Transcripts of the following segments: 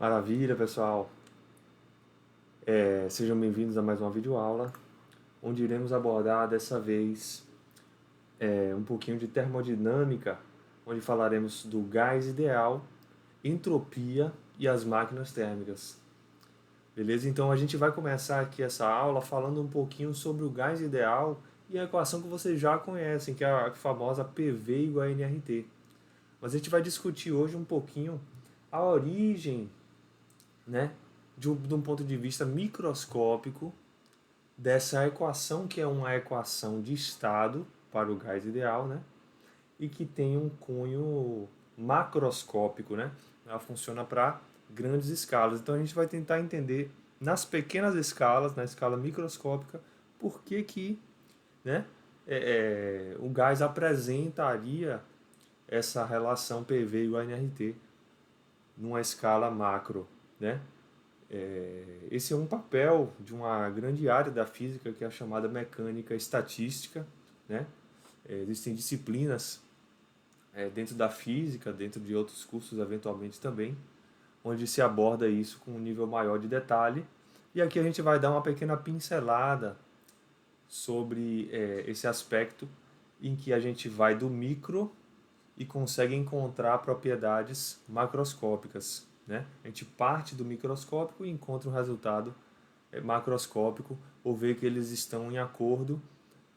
Maravilha, pessoal. Sejam bem-vindos a mais uma videoaula, onde iremos abordar dessa vez um pouquinho de termodinâmica, onde falaremos do gás ideal, entropia e as máquinas térmicas. Beleza? Então a gente vai começar aqui essa aula falando um pouquinho sobre o gás ideal e a equação que vocês já conhecem, que é a famosa PV igual a nRT. Mas a gente vai discutir hoje um pouquinho a origem, né, de um ponto de vista microscópico dessa equação, que é uma equação de estado para o gás ideal, né, e que tem um cunho macroscópico, né? Ela funciona para grandes escalas. Então a gente vai tentar entender nas pequenas escalas, na escala microscópica, por que, né, o gás apresentaria essa relação PV igual a nRT numa escala macro, né? Esse é um papel de uma grande área da física que é a chamada mecânica estatística, né? Existem disciplinas dentro da física, dentro de outros cursos eventualmente também, onde se aborda isso com um nível maior de detalhe. E aqui a gente vai dar uma pequena pincelada sobre esse aspecto em que a gente vai do micro e consegue encontrar propriedades macroscópicas, né? A gente parte do microscópico e encontra um resultado macroscópico ou vê que eles estão em acordo,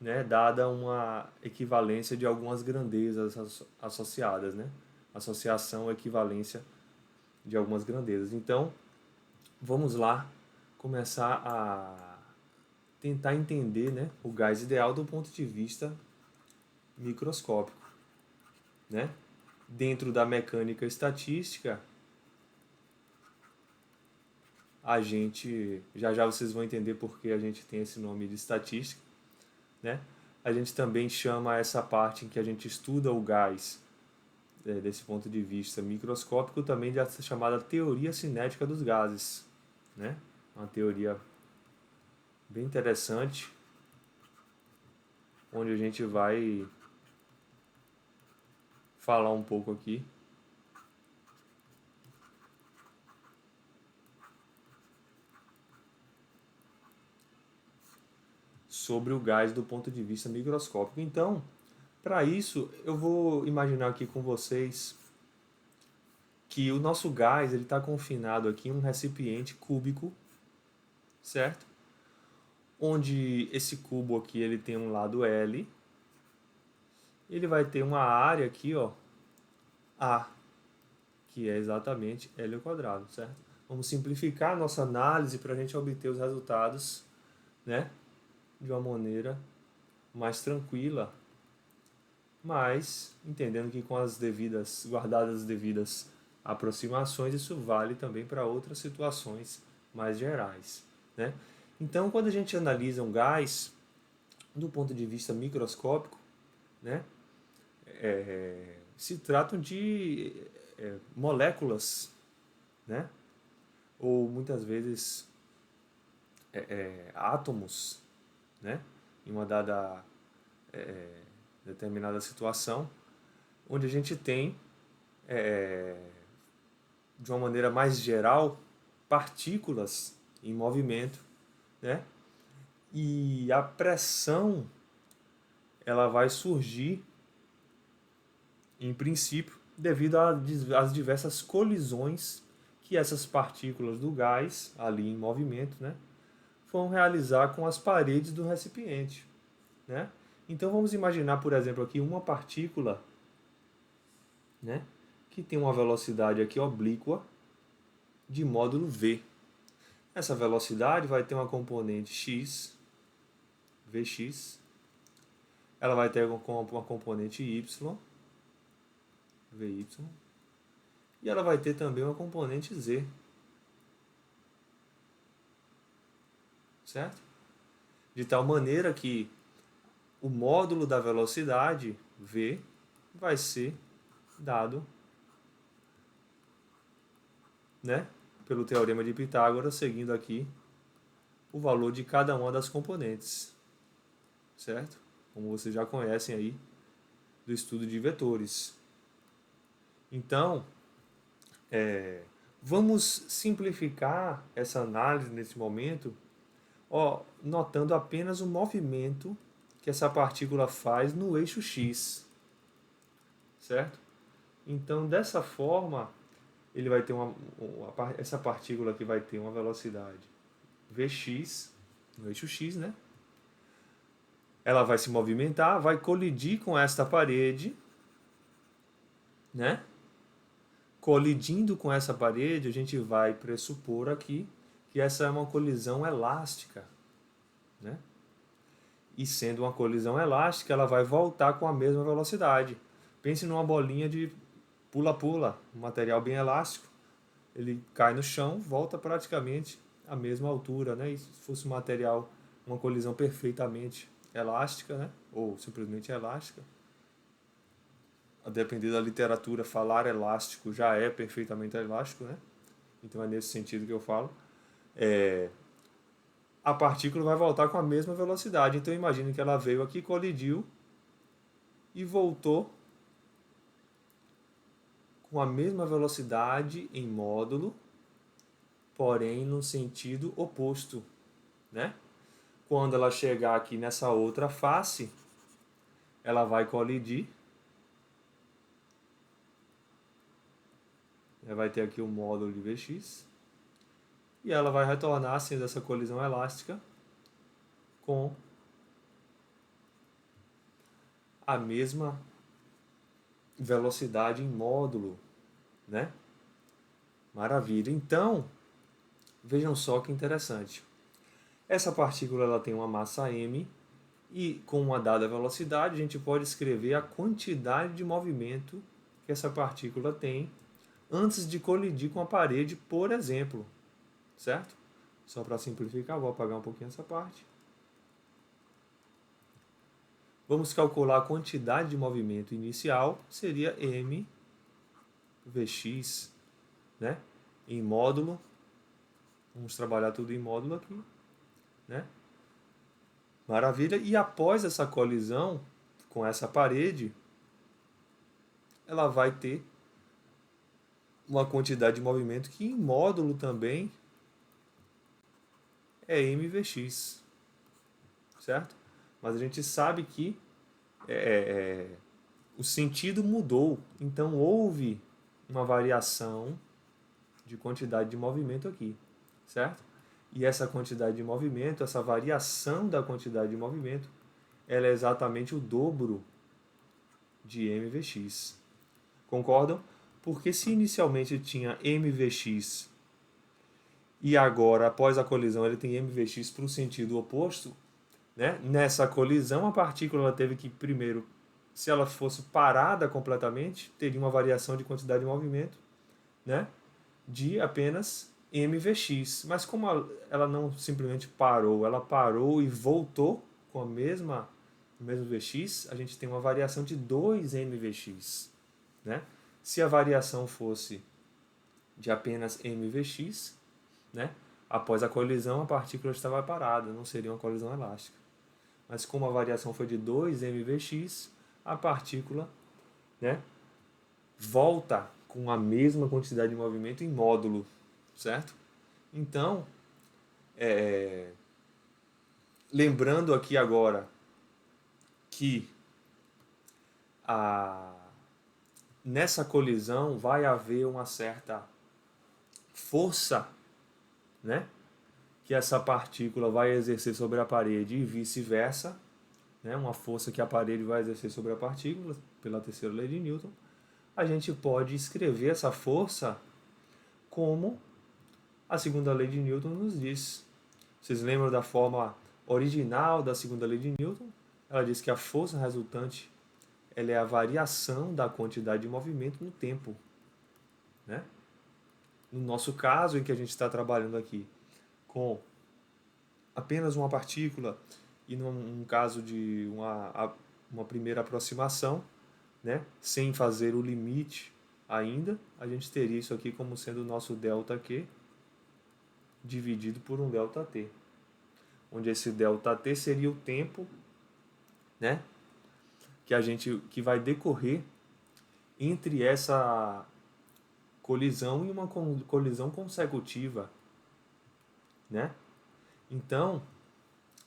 né, dada uma equivalência de algumas grandezas associadas, né? Associação, equivalência de algumas grandezas. Então, vamos lá começar a tentar entender, né, o gás ideal do ponto de vista microscópico, né? Dentro da mecânica estatística, a gente, já já vocês vão entender por que a gente tem esse nome de estatística, né? A gente também chama essa parte em que a gente estuda o gás, desse ponto de vista microscópico, também de chamada teoria cinética dos gases, né? Uma teoria bem interessante, onde a gente vai falar um pouco aqui sobre o gás do ponto de vista microscópico. Então, para isso, eu vou imaginar aqui com vocês que o nosso gás ele está confinado aqui em um recipiente cúbico, certo? Onde esse cubo aqui ele tem um lado L, ele vai ter uma área aqui, ó, A, que é exatamente L ao quadrado, certo? Vamos simplificar a nossa análise para a gente obter os resultados, né, de uma maneira mais tranquila, mas entendendo que com as devidas, guardadas as devidas aproximações, isso vale também para outras situações mais gerais, né? Então, quando a gente analisa um gás do ponto de vista microscópico, né, se tratam de moléculas, né, ou muitas vezes átomos, né, em uma dada determinada situação, onde a gente tem, de uma maneira mais geral, partículas em movimento, né? E a pressão ela vai surgir, em princípio, devido às diversas colisões que essas partículas do gás, ali em movimento, né, vão realizar com as paredes do recipiente, né? Então vamos imaginar, por exemplo, aqui uma partícula, né, que tem uma velocidade aqui oblíqua de módulo v. Essa velocidade vai ter uma componente x, vx, ela vai ter uma componente y, vy, e ela vai ter também uma componente z, certo? De tal maneira que o módulo da velocidade v vai ser dado, né, pelo teorema de Pitágoras, seguindo aqui o valor de cada uma das componentes, certo? Como vocês já conhecem aí do estudo de vetores. Então, Vamos simplificar essa análise nesse momento, notando apenas o movimento que essa partícula faz no eixo x, certo? Então, dessa forma, ele vai ter essa partícula aqui vai ter uma velocidade vx no eixo x, né? Ela vai se movimentar, vai colidir com esta parede, né? Colidindo com essa parede, a gente vai pressupor aqui que essa é uma colisão elástica, né? E sendo uma colisão elástica, ela vai voltar com a mesma velocidade. Pense numa bolinha de pula-pula, um material bem elástico. Ele cai no chão, volta praticamente à mesma altura, né? E se fosse um material, uma colisão perfeitamente elástica, né? Ou simplesmente elástica, a depender da literatura, falar elástico já é perfeitamente elástico, né? Então é nesse sentido que eu falo. A partícula vai voltar com a mesma velocidade. Então imagine que ela veio aqui, colidiu e voltou com a mesma velocidade em módulo, porém no sentido oposto, né? Quando ela chegar aqui nessa outra face, ela vai colidir. Vai ter aqui o módulo de Vx. E ela vai retornar, sendo essa colisão elástica, com a mesma velocidade em módulo, né? Maravilha. Então, vejam só que interessante. Essa partícula ela tem uma massa m e com uma dada velocidade a gente pode escrever a quantidade de movimento que essa partícula tem antes de colidir com a parede, por exemplo, certo? Só para simplificar, vou apagar um pouquinho essa parte. Vamos calcular a quantidade de movimento inicial, seria m Vx, né? Em módulo. Vamos trabalhar tudo em módulo aqui, né? Maravilha. E após essa colisão com essa parede, ela vai ter uma quantidade de movimento que em módulo também é mvx, certo? Mas a gente sabe que o sentido mudou, então houve uma variação de quantidade de movimento aqui, certo? E essa quantidade de movimento, essa variação da quantidade de movimento, ela é exatamente o dobro de mvx. Concordam? Porque se inicialmente tinha mvx e agora, após a colisão, ele tem mvx para o sentido oposto, né? Nessa colisão, a partícula teve que, primeiro, se ela fosse parada completamente, teria uma variação de quantidade de movimento, né? De apenas mvx. Mas como ela não simplesmente parou, ela parou e voltou com o mesmo vx, a gente tem uma variação de 2 mvx, né? Se a variação fosse de apenas mvx, né? Após a colisão, a partícula estava parada, não seria uma colisão elástica. Mas como a variação foi de 2 mvx, a partícula, né, volta com a mesma quantidade de movimento em módulo, certo? Então, lembrando aqui agora que nessa colisão vai haver uma certa força, né, que essa partícula vai exercer sobre a parede e vice-versa, né, uma força que a parede vai exercer sobre a partícula, pela terceira lei de Newton. A gente pode escrever essa força como a segunda lei de Newton nos diz. Vocês lembram da forma original da segunda lei de Newton? Ela diz que a força resultante ela é a variação da quantidade de movimento no tempo, né? No nosso caso, em que a gente está trabalhando aqui com apenas uma partícula e num caso de uma primeira aproximação, né, sem fazer o limite ainda, a gente teria isso aqui como sendo o nosso ΔQ dividido por um ΔT, onde esse ΔT seria o tempo, né, que vai decorrer entre essa colisão e uma colisão consecutiva, né? Então,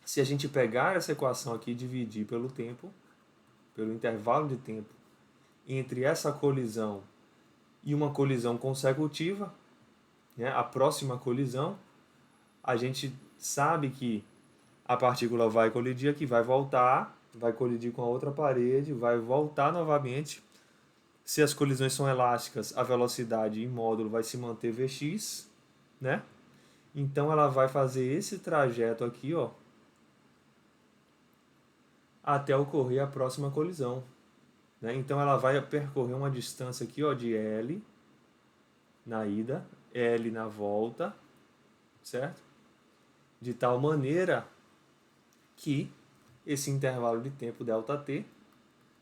se a gente pegar essa equação aqui e dividir pelo tempo, pelo intervalo de tempo entre essa colisão e uma colisão consecutiva, né, a próxima colisão, a gente sabe que a partícula vai colidir aqui, vai voltar, vai colidir com a outra parede, vai voltar novamente. Se as colisões são elásticas, a velocidade em módulo vai se manter Vx, né? Então ela vai fazer esse trajeto aqui, ó, até ocorrer a próxima colisão, né? Então ela vai percorrer uma distância aqui, ó, de L na ida, L na volta, certo? De tal maneira que esse intervalo de tempo ΔT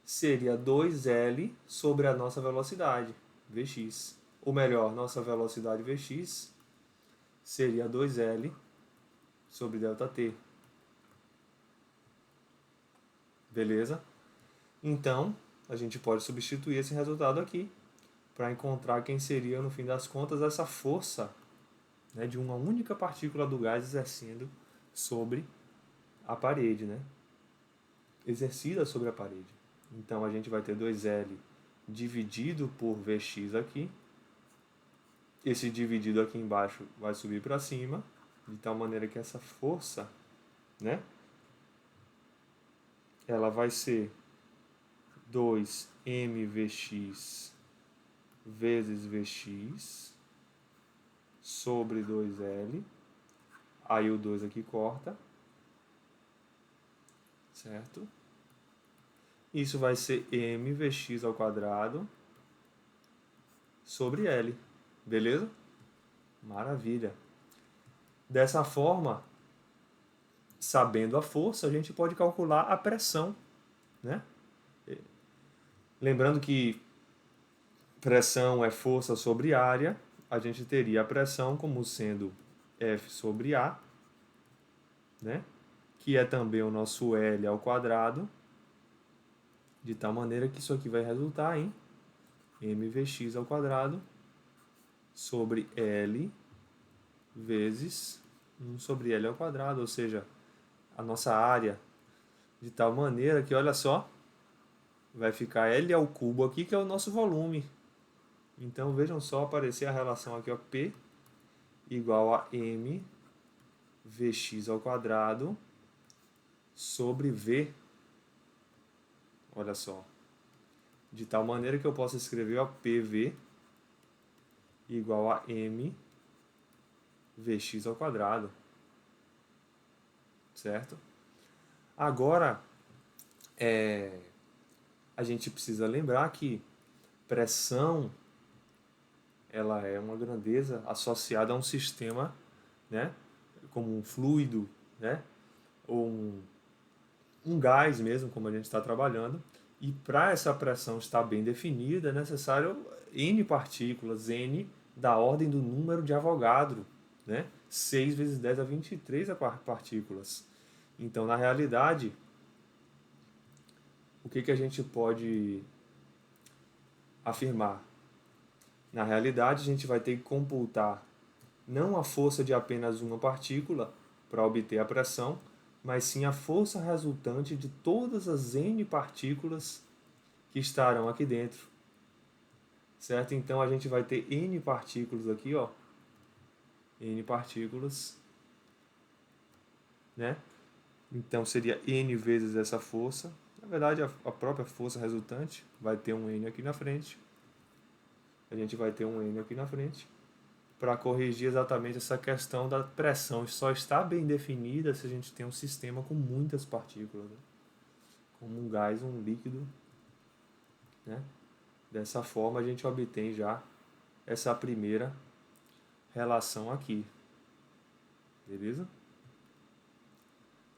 seria 2L sobre a nossa velocidade, Vx. Ou melhor, nossa velocidade Vx seria 2L sobre ΔT. Beleza? Então, a gente pode substituir esse resultado aqui para encontrar quem seria, no fim das contas, essa força, né, de uma única partícula do gás exercendo sobre a parede, né? Exercida sobre a parede. Então, a gente vai ter 2L dividido por Vx aqui. Esse dividido aqui embaixo vai subir para cima, de tal maneira que essa força, né, ela vai ser 2mVx vezes Vx sobre 2L. Aí o 2 aqui corta, certo? Isso vai ser mVx ao quadrado sobre L. Beleza? Maravilha. Dessa forma, sabendo a força, a gente pode calcular a pressão, né? Lembrando que pressão é força sobre área, a gente teria a pressão como sendo F sobre A, né? Que é também o nosso L ao quadrado, de tal maneira que isso aqui vai resultar em mVx ao quadrado sobre L vezes 1 sobre L ao quadrado, ou seja, a nossa área, de tal maneira que, olha só, vai ficar L ao cubo aqui, que é o nosso volume. Então, vejam só aparecer a relação aqui, ó, P igual a M Vx ao quadrado sobre V. Olha só. De tal maneira que eu posso escrever, ó, PV igual a M Vx ao quadrado. Certo? Agora, a gente precisa lembrar que pressão ela é uma grandeza associada a um sistema, né, como um fluido, né, ou um gás mesmo, como a gente está trabalhando. E para essa pressão estar bem definida, é necessário N partículas, N da ordem do número de Avogadro, né? 6 vezes 10 a 23 partículas. Então, na realidade, o que a gente pode afirmar? Na realidade, a gente vai ter que computar não a força de apenas uma partícula para obter a pressão, mas sim a força resultante de todas as N partículas que estarão aqui dentro. Certo? Então, a gente vai ter N partículas aqui, ó. N partículas, né? Então, seria N vezes essa força. Na verdade, a própria força resultante vai ter um N aqui na frente. A gente vai ter um N aqui na frente para corrigir exatamente essa questão da pressão. Só está bem definida se a gente tem um sistema com muitas partículas, né? Como um gás, um líquido, né? Dessa forma, a gente obtém já essa primeira relação aqui. Beleza?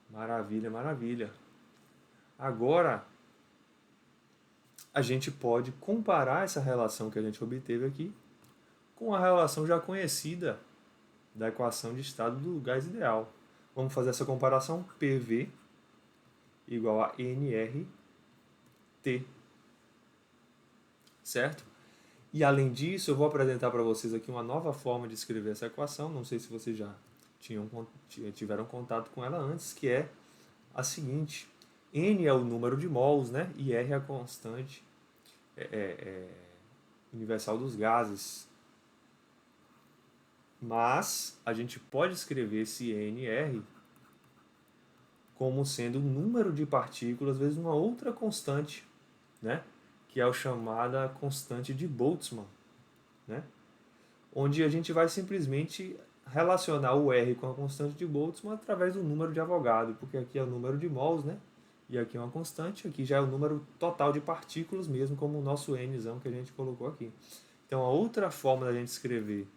Maravilha, maravilha. Agora, a gente pode comparar essa relação que a gente obteve aqui com a relação já conhecida da equação de estado do gás ideal. Vamos fazer essa comparação. PV igual a nRT. Certo? E além disso, eu vou apresentar para vocês aqui uma nova forma de escrever essa equação, não sei se vocês já tiveram contato com ela antes, que é a seguinte: N é o número de mols, né? E R é a constante universal dos gases. Mas a gente pode escrever esse NR como sendo o número de partículas vezes uma outra constante, né? Que é a chamada constante de Boltzmann, né? Onde a gente vai simplesmente relacionar o R com a constante de Boltzmann através do número de Avogadro, porque aqui é o número de mols, né? E aqui é uma constante, aqui já é o número total de partículas mesmo, como o nosso Nzão que a gente colocou aqui. Então a outra forma da gente escrever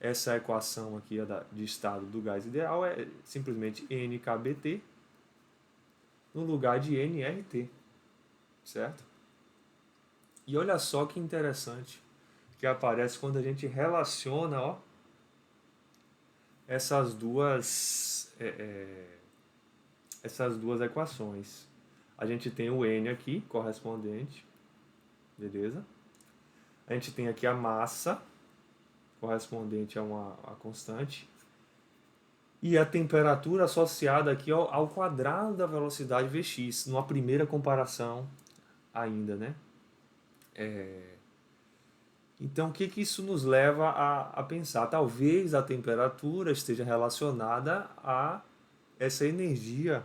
essa equação aqui de estado do gás ideal é simplesmente NKBT no lugar de NRT, certo? E olha só que interessante que aparece quando a gente relaciona, ó, essas duas equações. A gente tem o N aqui, correspondente, beleza? A gente tem aqui a massa, correspondente a constante, e a temperatura associada aqui ao quadrado da velocidade Vx, numa primeira comparação ainda, né? Então, o que isso nos leva a pensar? Talvez a temperatura esteja relacionada a essa energia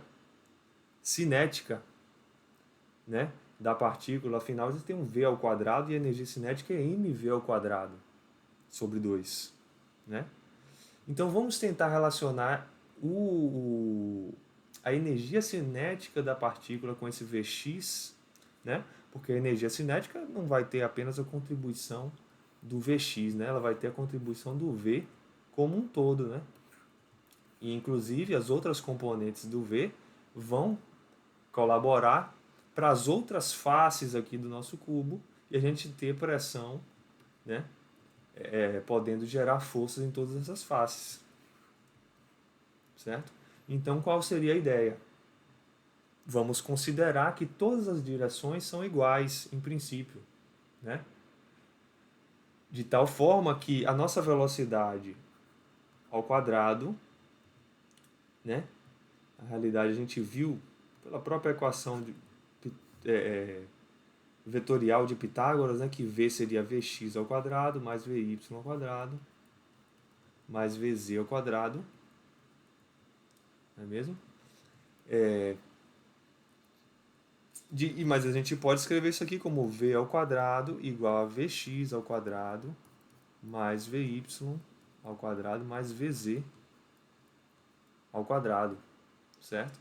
cinética, né, da partícula. Afinal, a gente tem um V ao quadrado e a energia cinética é mv ao quadrado sobre 2, né? Então, vamos tentar relacionar a energia cinética da partícula com esse Vx, né? Porque a energia cinética não vai ter apenas a contribuição do Vx, né? Ela vai ter a contribuição do V como um todo, né? E inclusive as outras componentes do V vão colaborar para as outras faces aqui do nosso cubo e a gente ter pressão, né? Podendo gerar forças em todas essas faces, certo? Então qual seria a ideia? Vamos considerar que todas as direções são iguais em princípio, né? De tal forma que a nossa velocidade ao quadrado, né? Na realidade a gente viu pela própria equação vetorial de Pitágoras, né, que V seria Vx ao quadrado mais Vy ao quadrado mais Vz ao quadrado, não é mesmo? Mas a gente pode escrever isso aqui como V ao quadrado igual a Vx ao quadrado mais Vy ao quadrado mais Vz ao quadrado, certo?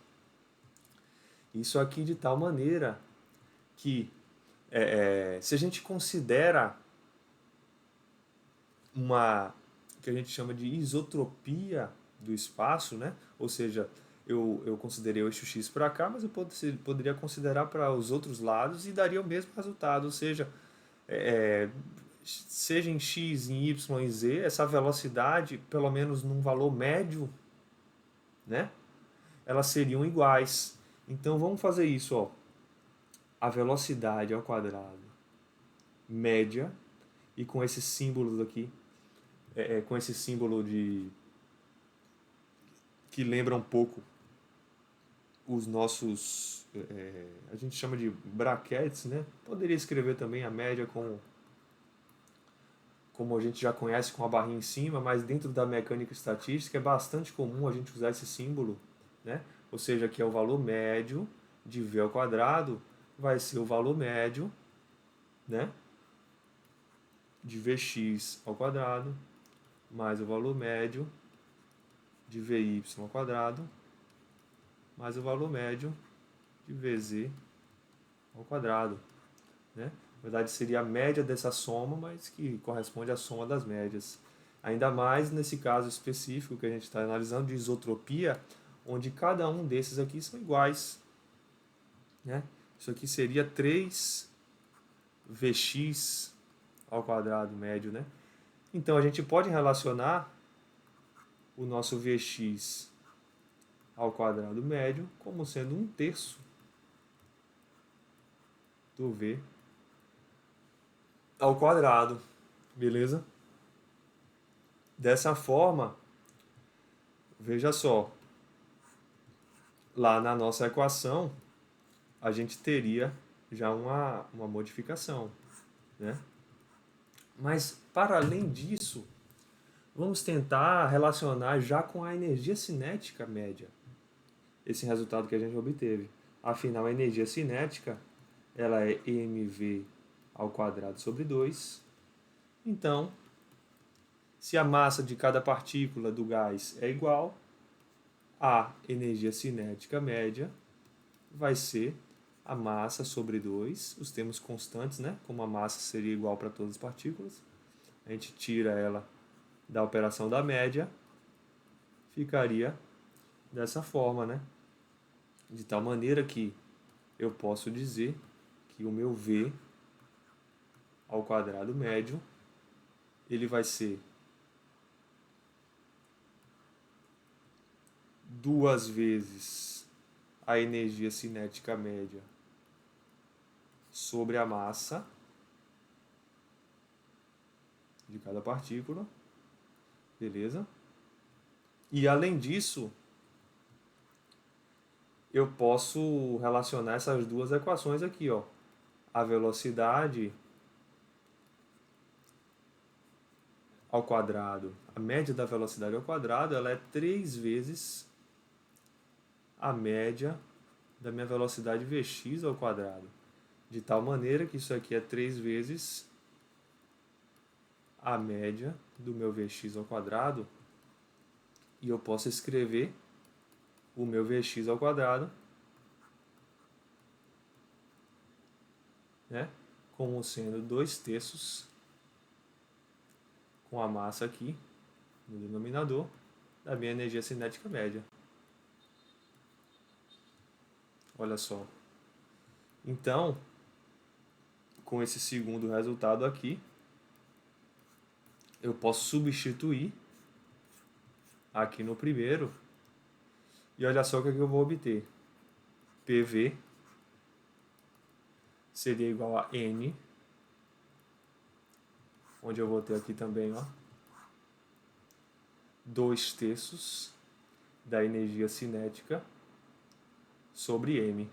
Isso aqui de tal maneira que se a gente considera uma que a gente chama de isotropia do espaço, né? Ou seja, eu considerei o eixo x para cá, mas eu poderia considerar para os outros lados e daria o mesmo resultado. Ou seja, seja em x, em y, em z, essa velocidade, pelo menos num valor médio, né? Elas seriam iguais. Então vamos fazer isso, ó. A velocidade ao quadrado média e com esses símbolos aqui, com esse símbolo que lembra um pouco os nossos, a gente chama de brackets, né? Poderia escrever também a média como a gente já conhece, com a barrinha em cima, mas dentro da mecânica estatística é bastante comum a gente usar esse símbolo, né? Ou seja, que é o valor médio de V ao quadrado, vai ser o valor médio, né, de Vx ao quadrado, mais o valor médio de Vy ao quadrado, mais o valor médio de Vz ao quadrado, né? Na verdade seria a média dessa soma, mas que corresponde à soma das médias. Ainda mais nesse caso específico que a gente está analisando de isotropia, onde cada um desses aqui são iguais, né? Isso aqui seria 3Vx ao quadrado médio, né? Então a gente pode relacionar o nosso Vx ao quadrado médio como sendo 1/3 do V ao quadrado, beleza? Dessa forma, veja só, lá na nossa equação, a gente teria já uma modificação, né? Mas, para além disso, vamos tentar relacionar já com a energia cinética média esse resultado que a gente obteve. Afinal, a energia cinética ela é mv ao quadrado sobre 2. Então, se a massa de cada partícula do gás é igual, a energia cinética média vai ser a massa sobre 2, os termos constantes, né? Como a massa seria igual para todas as partículas, a gente tira ela da operação da média, ficaria dessa forma, né? De tal maneira que eu posso dizer que o meu V ao quadrado médio, ele vai ser 2 vezes a energia cinética média sobre a massa de cada partícula, beleza? E além disso, eu posso relacionar essas duas equações aqui, ó. A velocidade ao quadrado, a média da velocidade ao quadrado, ela é 3 vezes a média da minha velocidade Vx ao quadrado. De tal maneira que isso aqui é 3 vezes a média do meu Vx ao quadrado. E eu posso escrever o meu Vx ao quadrado, né, como sendo 2/3 com a massa aqui no denominador da minha energia cinética média. Olha só. Então, com esse segundo resultado aqui, eu posso substituir aqui no primeiro e olha só o que eu vou obter. PV seria igual a N, onde eu vou ter aqui também, ó, 2/3 da energia cinética sobre M,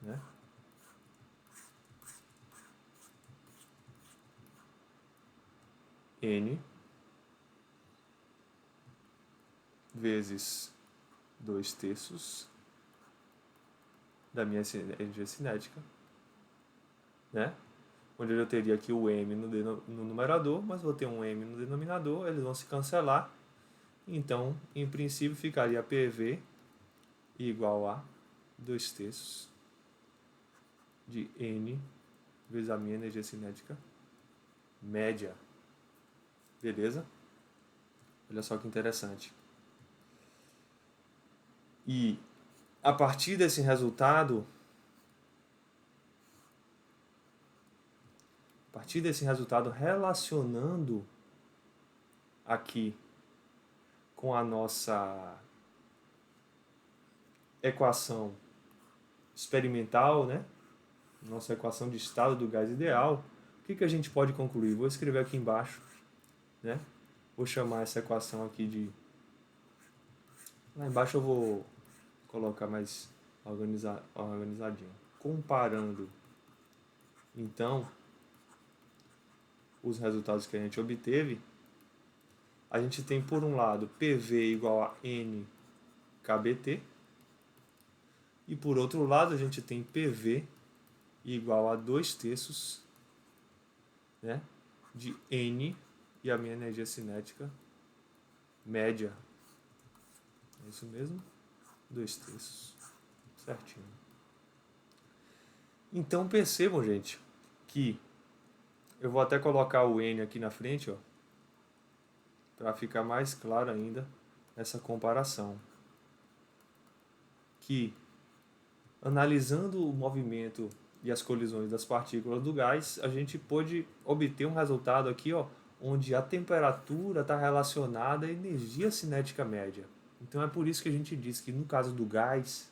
né? N vezes 2/3 da minha energia cinética, né? Onde eu teria aqui o M no numerador, mas vou ter um M no denominador, eles vão se cancelar. Então, em princípio, ficaria PV igual a 2/3 de N vezes a minha energia cinética média. Beleza? Olha só que interessante. E a partir desse resultado, relacionando aqui com a nossa equação experimental, né? Nossa equação de estado do gás ideal, o que a gente pode concluir? Vou escrever aqui embaixo, né? Vou chamar essa equação aqui de... Lá embaixo eu vou colocar mais organizadinho. Comparando, então, os resultados que a gente obteve, a gente tem, por um lado, PV igual a N kBT, e por outro lado, a gente tem PV igual a 2/3, né, de N e a minha energia cinética média. É isso mesmo? 2/3. Certinho. Então percebam, gente, que eu vou até colocar o N aqui na frente, ó, para ficar mais claro ainda essa comparação. Que, analisando o movimento e as colisões das partículas do gás, a gente pôde obter um resultado aqui, ó, onde a temperatura está relacionada à energia cinética média. Então é por isso que a gente diz que no caso do gás,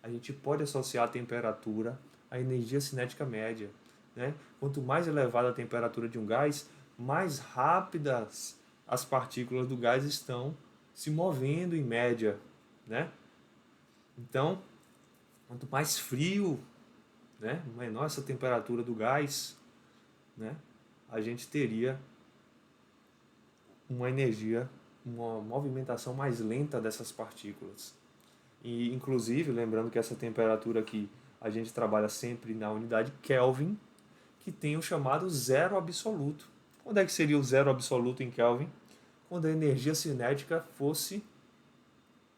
a gente pode associar a temperatura à energia cinética média. né? Quanto mais elevada a temperatura de um gás, mais rápidas as partículas do gás estão se movendo em média, né? Então, quanto mais frio, né, menor essa temperatura do gás, né, a gente teria uma energia, uma movimentação mais lenta dessas partículas. E, inclusive, lembrando que essa temperatura aqui a gente trabalha sempre na unidade Kelvin, que tem o chamado zero absoluto. Quando é que seria o zero absoluto em Kelvin? Quando a energia cinética fosse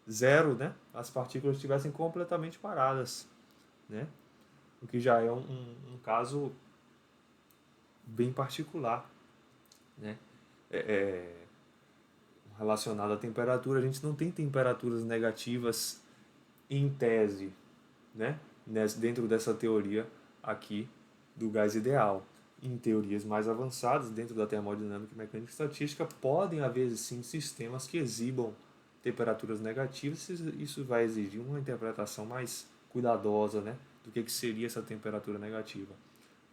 zero, né? As partículas estivessem completamente paradas, né? O que já é um caso bem particular, né? Relacionado à temperatura, a gente não tem temperaturas negativas em tese, né? Dentro dessa teoria aqui do gás ideal. Em teorias mais avançadas, dentro da termodinâmica e mecânica estatística, podem haver sim sistemas que exibam temperaturas negativas. Isso vai exigir uma interpretação mais cuidadosa, né, do que seria essa temperatura negativa,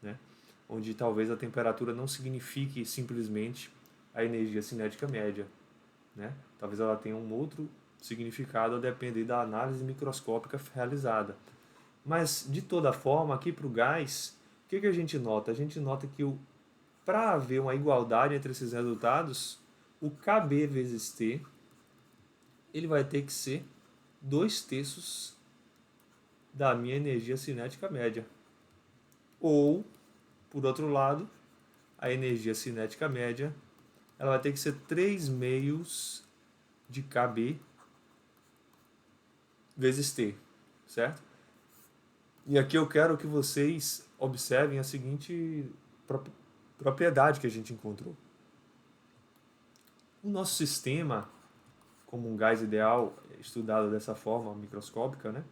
né? Onde talvez a temperatura não signifique simplesmente a energia cinética média, né? Talvez ela tenha um outro significado a depender da análise microscópica realizada. Mas, de toda forma, aqui para o gás, o que a gente nota? A gente nota que para haver uma igualdade entre esses resultados, o Kb vezes T ele vai ter que ser 2/3 da minha energia cinética média. Ou, por outro lado, a energia cinética média ela vai ter que ser 3/2 de Kb vezes T, certo? E aqui eu quero que vocês observem a seguinte propriedade que a gente encontrou. O nosso sistema, como um gás ideal, estudado dessa forma microscópica, né?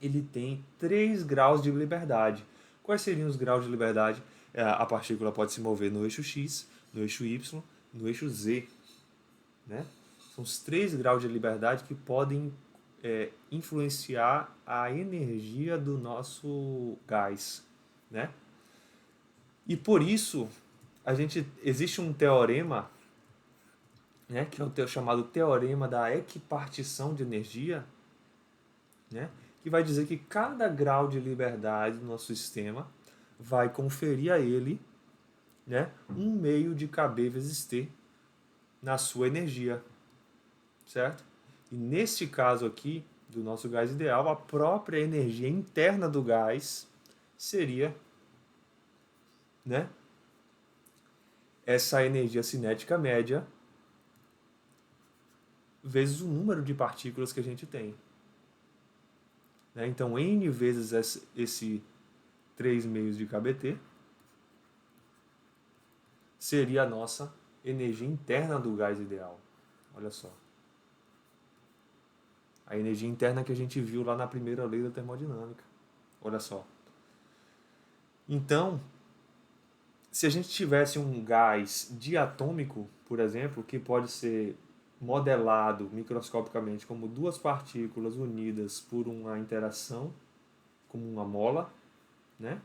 Ele tem 3 graus de liberdade. Quais seriam os graus de liberdade? A partícula pode se mover no eixo X, no eixo Y, no eixo Z, né? São os 3 graus de liberdade que podem influenciar a energia do nosso gás, né? E por isso existe um teorema, né, que é o chamado teorema da equipartição de energia, né, que vai dizer que cada grau de liberdade do nosso sistema vai conferir a ele, né, 1/2 de Kb vezes T na sua energia, certo? E neste caso aqui, do nosso gás ideal, a própria energia interna do gás seria, né, essa energia cinética média vezes o número de partículas que a gente tem. Né? Então, N vezes esse 3/2 de kBt seria a nossa energia interna do gás ideal. Olha só. A energia interna que a gente viu lá na primeira lei da termodinâmica. Olha só. Então, se a gente tivesse um gás diatômico, por exemplo, que pode ser modelado microscopicamente como duas partículas unidas por uma interação, como uma mola, né?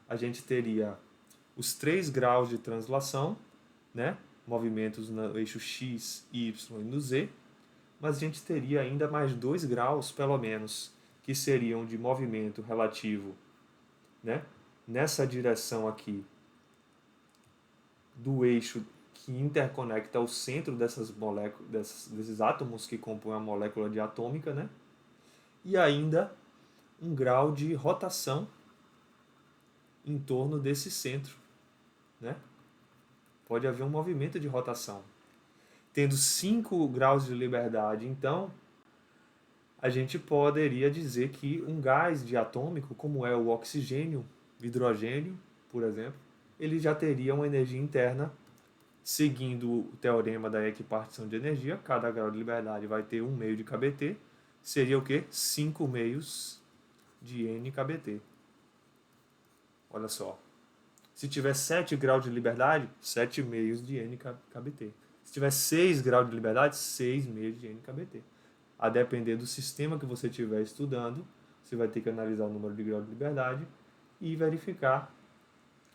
A gente teria os 3 graus de translação, né? Movimentos no eixo X, Y e no Z, mas a gente teria ainda mais 2 graus, pelo menos, que seriam de movimento relativo, né? Nessa direção aqui do eixo que interconecta o centro dessas moléculas, desses átomos que compõem a molécula diatômica, né? E ainda um grau de rotação em torno desse centro, né? Pode haver um movimento de rotação. Tendo 5 graus de liberdade, então, a gente poderia dizer que um gás diatômico, como é o oxigênio, hidrogênio, por exemplo, ele já teria uma energia interna, seguindo o teorema da equipartição de energia. Cada grau de liberdade vai ter 1/2 de kBt, seria o quê? 5/2 de n kBt. Olha só. Se tiver 7 graus de liberdade, 7/2 de n kBt. Se tiver 6 graus de liberdade, 6/2 de n kBt. A depender do sistema que você estiver estudando, você vai ter que analisar o número de graus de liberdade e verificar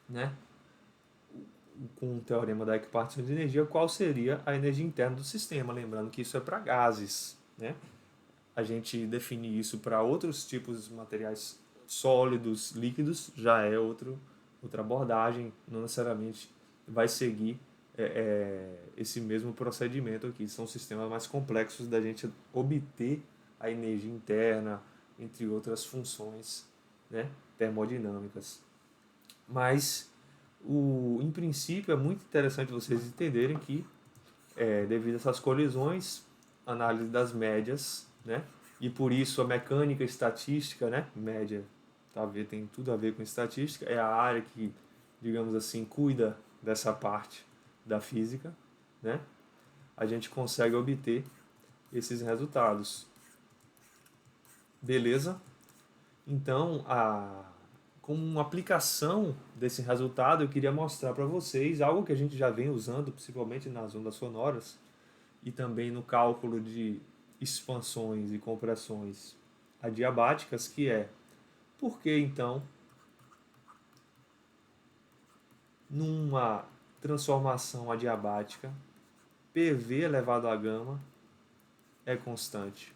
né, com o teorema da equipartição de energia, qual seria a energia interna do sistema. Lembrando que isso é para gases, né? A gente define isso para outros tipos de materiais sólidos, líquidos, já é outra abordagem, não necessariamente vai seguir esse mesmo procedimento aqui. São sistemas mais complexos da gente obter a energia interna, entre outras funções, né, termodinâmicas. Mas, em princípio, é muito interessante vocês entenderem que, devido a essas colisões, análise das médias, né, e por isso a mecânica estatística, né, média, tem tudo a ver com estatística, é a área que, digamos assim, cuida dessa parte da física, né, a gente consegue obter esses resultados. Beleza? Então, como uma aplicação desse resultado, eu queria mostrar para vocês algo que a gente já vem usando, principalmente nas ondas sonoras, e também no cálculo de expansões e compressões adiabáticas, que é por que então, numa transformação adiabática, PV elevado a gama é constante.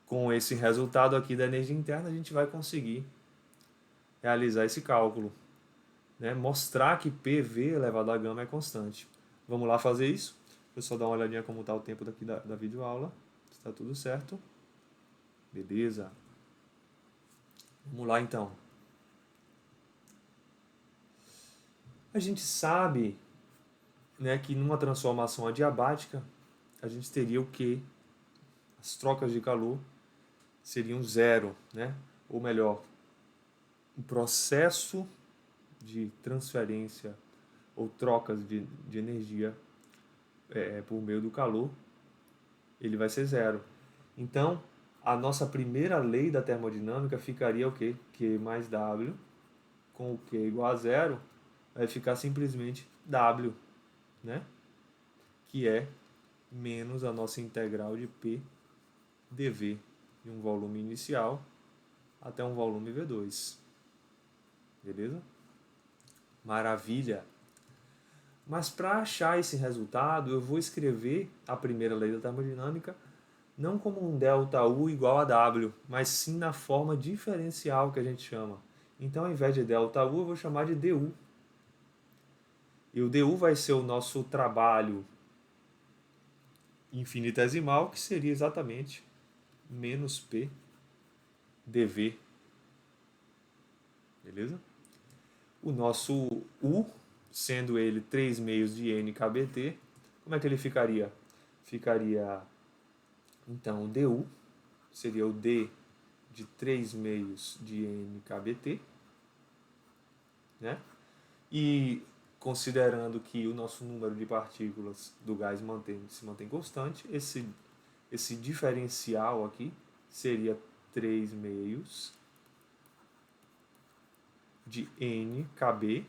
Com esse resultado aqui da energia interna, a gente vai conseguir realizar esse cálculo, né? Mostrar que PV elevado a gama é constante. Vamos lá fazer isso? Deixa eu só dar uma olhadinha como está o tempo daqui da videoaula. Está tudo certo. Beleza. Vamos lá então. A gente sabe, né, que numa transformação adiabática, a gente teria o quê? As trocas de calor seriam zero, né? Ou melhor, o processo de transferência ou trocas de energia por meio do calor, ele vai ser zero. Então, a nossa primeira lei da termodinâmica ficaria o quê? Q mais W, com o Q igual a zero, vai ficar simplesmente W, né? Que é menos a nossa integral de P dV, de um volume inicial até um volume V2. Beleza? Maravilha! Mas para achar esse resultado, eu vou escrever a primeira lei da termodinâmica não como um ΔU igual a W, mas sim na forma diferencial que a gente chama. Então, ao invés de ΔU, eu vou chamar de DU. E o DU vai ser o nosso trabalho infinitesimal, que seria exatamente menos P dV. Beleza? O nosso U, sendo ele 3 meios de NKBT, como é que ele ficaria? Ficaria, então, o DU seria o D de 3 meios de NKBT, né? E considerando que o nosso número de partículas do gás se mantém constante, esse diferencial aqui seria 3 meios de NKB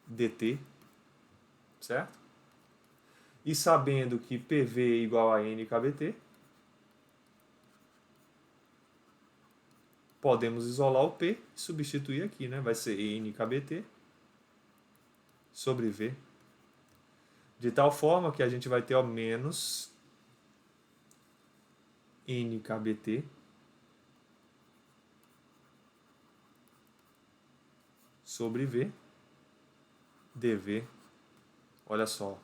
dt, certo? E sabendo que PV é igual a NKBT, podemos isolar o P e substituir aqui, né? Vai ser NKBT sobre V. De tal forma que a gente vai ter o menos NKBT sobre V dV. Olha só.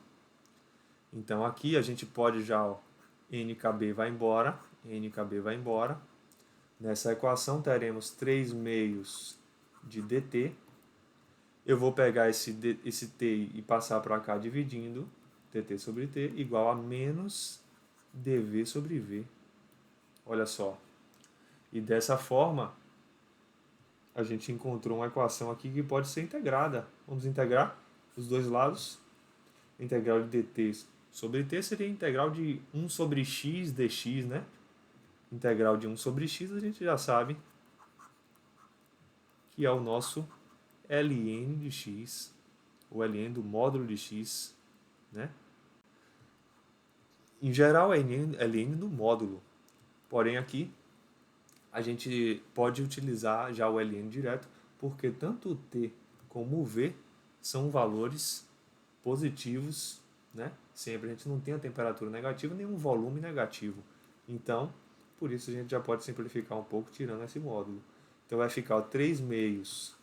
Então aqui a gente pode já, ó, NKB vai embora, NKB vai embora. Nessa equação teremos 3 meios de dt. Eu vou pegar esse t e passar para cá dividindo, dt sobre t igual a menos dv sobre v. Olha só. E dessa forma, a gente encontrou uma equação aqui que pode ser integrada. Vamos integrar os dois lados. A integral de dt sobre t seria a integral de 1 sobre x dx, né? Integral de 1 sobre x a gente já sabe que é o nosso ln de x, o ln do módulo de x, né? Em geral é ln do módulo, porém aqui a gente pode utilizar já o ln direto, porque tanto o T como o V são valores positivos, né? Sempre a gente não tem a temperatura negativa nem um volume negativo. Então, por isso a gente já pode simplificar um pouco tirando esse módulo. Então vai ficar o 3 meios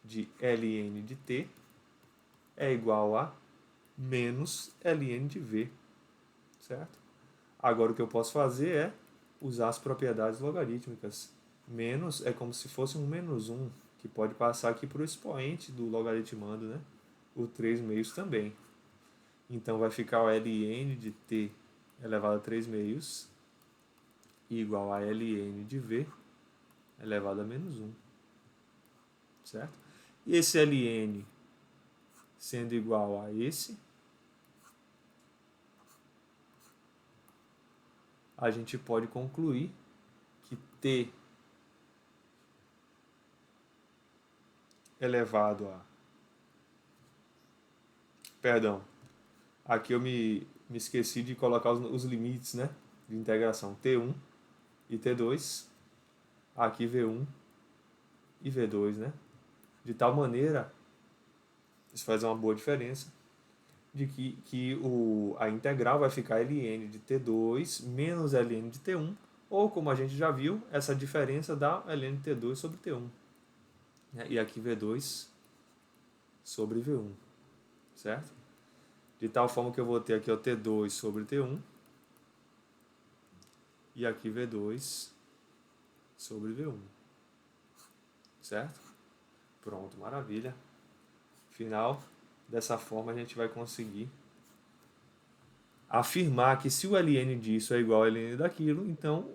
de ln de T é igual a menos ln de V, certo? Agora o que eu posso fazer é usar as propriedades logarítmicas. Menos é como se fosse um menos 1, que pode passar aqui para o expoente do logaritmando, né? O 3 meios também. Então vai ficar o ln de t elevado a 3 meios igual a ln de v elevado a menos 1. Certo? E esse ln sendo igual a esse, a gente pode concluir que t elevado a... Perdão, aqui eu me esqueci de colocar os limites, né, de integração. T1 e T2, aqui V1 e V2, né? De tal maneira, isso faz uma boa diferença, de que a integral vai ficar ln de T2 menos ln de T1, ou como a gente já viu, essa diferença dá ln de T2 sobre T1. Né? E aqui V2 sobre V1, certo? De tal forma que eu vou ter aqui o T2 sobre T1 e aqui V2 sobre V1, certo? Pronto, maravilha. Final, dessa forma a gente vai conseguir afirmar que se o ln disso é igual ao ln daquilo, então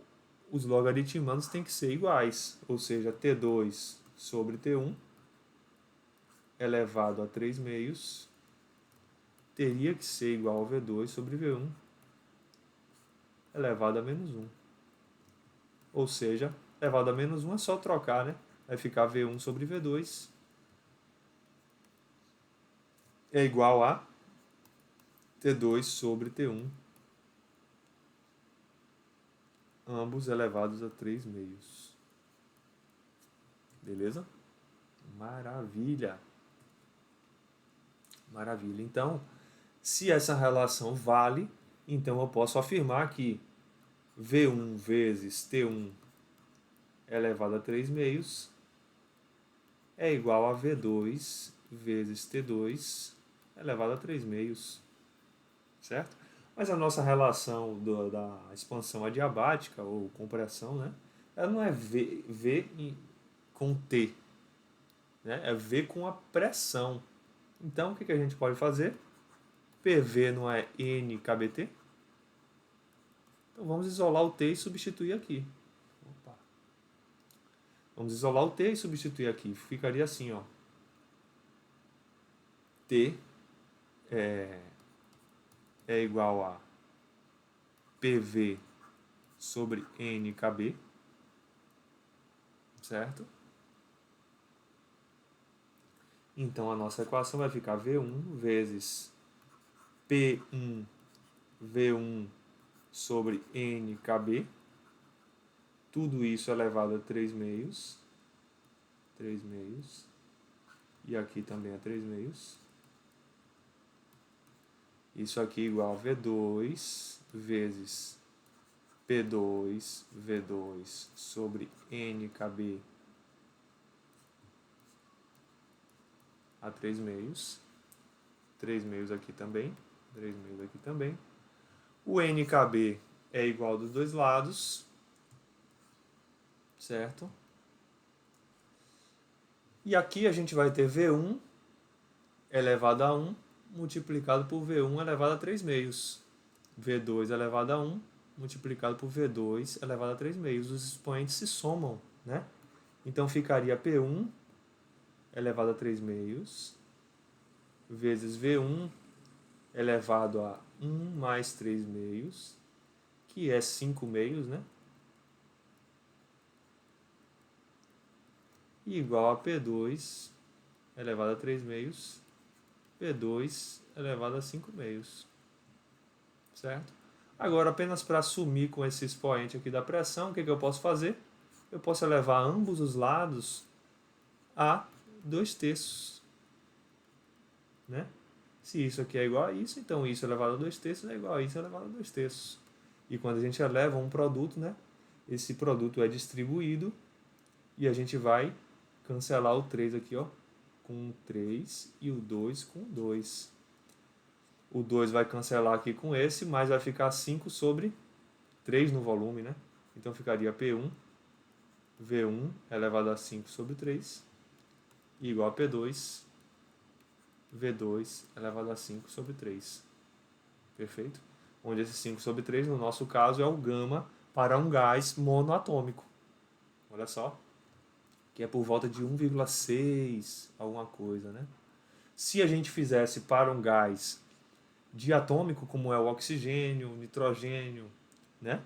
os logaritmandos têm que ser iguais, ou seja, T2 sobre T1 elevado a 3 meios teria que ser igual ao V2 sobre V1 elevado a menos 1. Ou seja, elevado a menos 1 é só trocar, né? Vai ficar V1 sobre V2 é igual a T2 sobre T1, ambos elevados a 3 meios. Beleza? Maravilha! Maravilha. Então, se essa relação vale, então eu posso afirmar que V1 vezes T1 elevado a 3 meios é igual a V2 vezes T2 elevado a 3 meios. Certo? Mas a nossa relação da expansão adiabática, ou compressão, né? Ela não é V com T, né? É V com a pressão. Então, o que a gente pode fazer? PV não é N kBT? Então, vamos isolar o T e substituir aqui. Opa. Vamos isolar o T e substituir aqui. Ficaria assim, ó. T é igual a PV sobre NKB, certo? Então, a nossa equação vai ficar V1 vezes P1 V1 sobre NKB, tudo isso elevado a 3 meios, e aqui também a 3 meios. Isso aqui igual a V2 vezes P2 V2 sobre NKB a 3 meios. 3 meios aqui também. 3 meios aqui também. O NKB é igual dos dois lados. Certo? E aqui a gente vai ter V1 elevado a 1 multiplicado por V1 elevado a 3 meios. V2 elevado a 1 multiplicado por V2 elevado a 3 meios. Os expoentes se somam, né? Então ficaria P1 elevado a 3 meios vezes V1 elevado a 1 mais 3 meios, que é 5 meios, né? E igual a P2 elevado a 3 meios, P2 elevado a 5 meios. Certo? Agora, apenas para assumir com esse expoente aqui da pressão, o que eu posso fazer? Eu posso elevar ambos os lados a 2/3. Né? Se isso aqui é igual a isso, então isso elevado a 2/3 é igual a isso elevado a 2/3. E quando a gente eleva um produto, né, esse produto é distribuído e a gente vai cancelar o 3 aqui, ó, com 3 e o 2 com 2. O 2 vai cancelar aqui com esse, mas vai ficar 5 sobre 3 no volume, né? Então ficaria P1, V1 elevado a 5 sobre 3, igual a P2, V2 elevado a 5 sobre 3. Perfeito? Onde esse 5 sobre 3, no nosso caso, é o gama para um gás monoatômico. Olha só. Que é por volta de 1,6, alguma coisa, né? Se a gente fizesse para um gás diatômico, como é o oxigênio, o nitrogênio, né?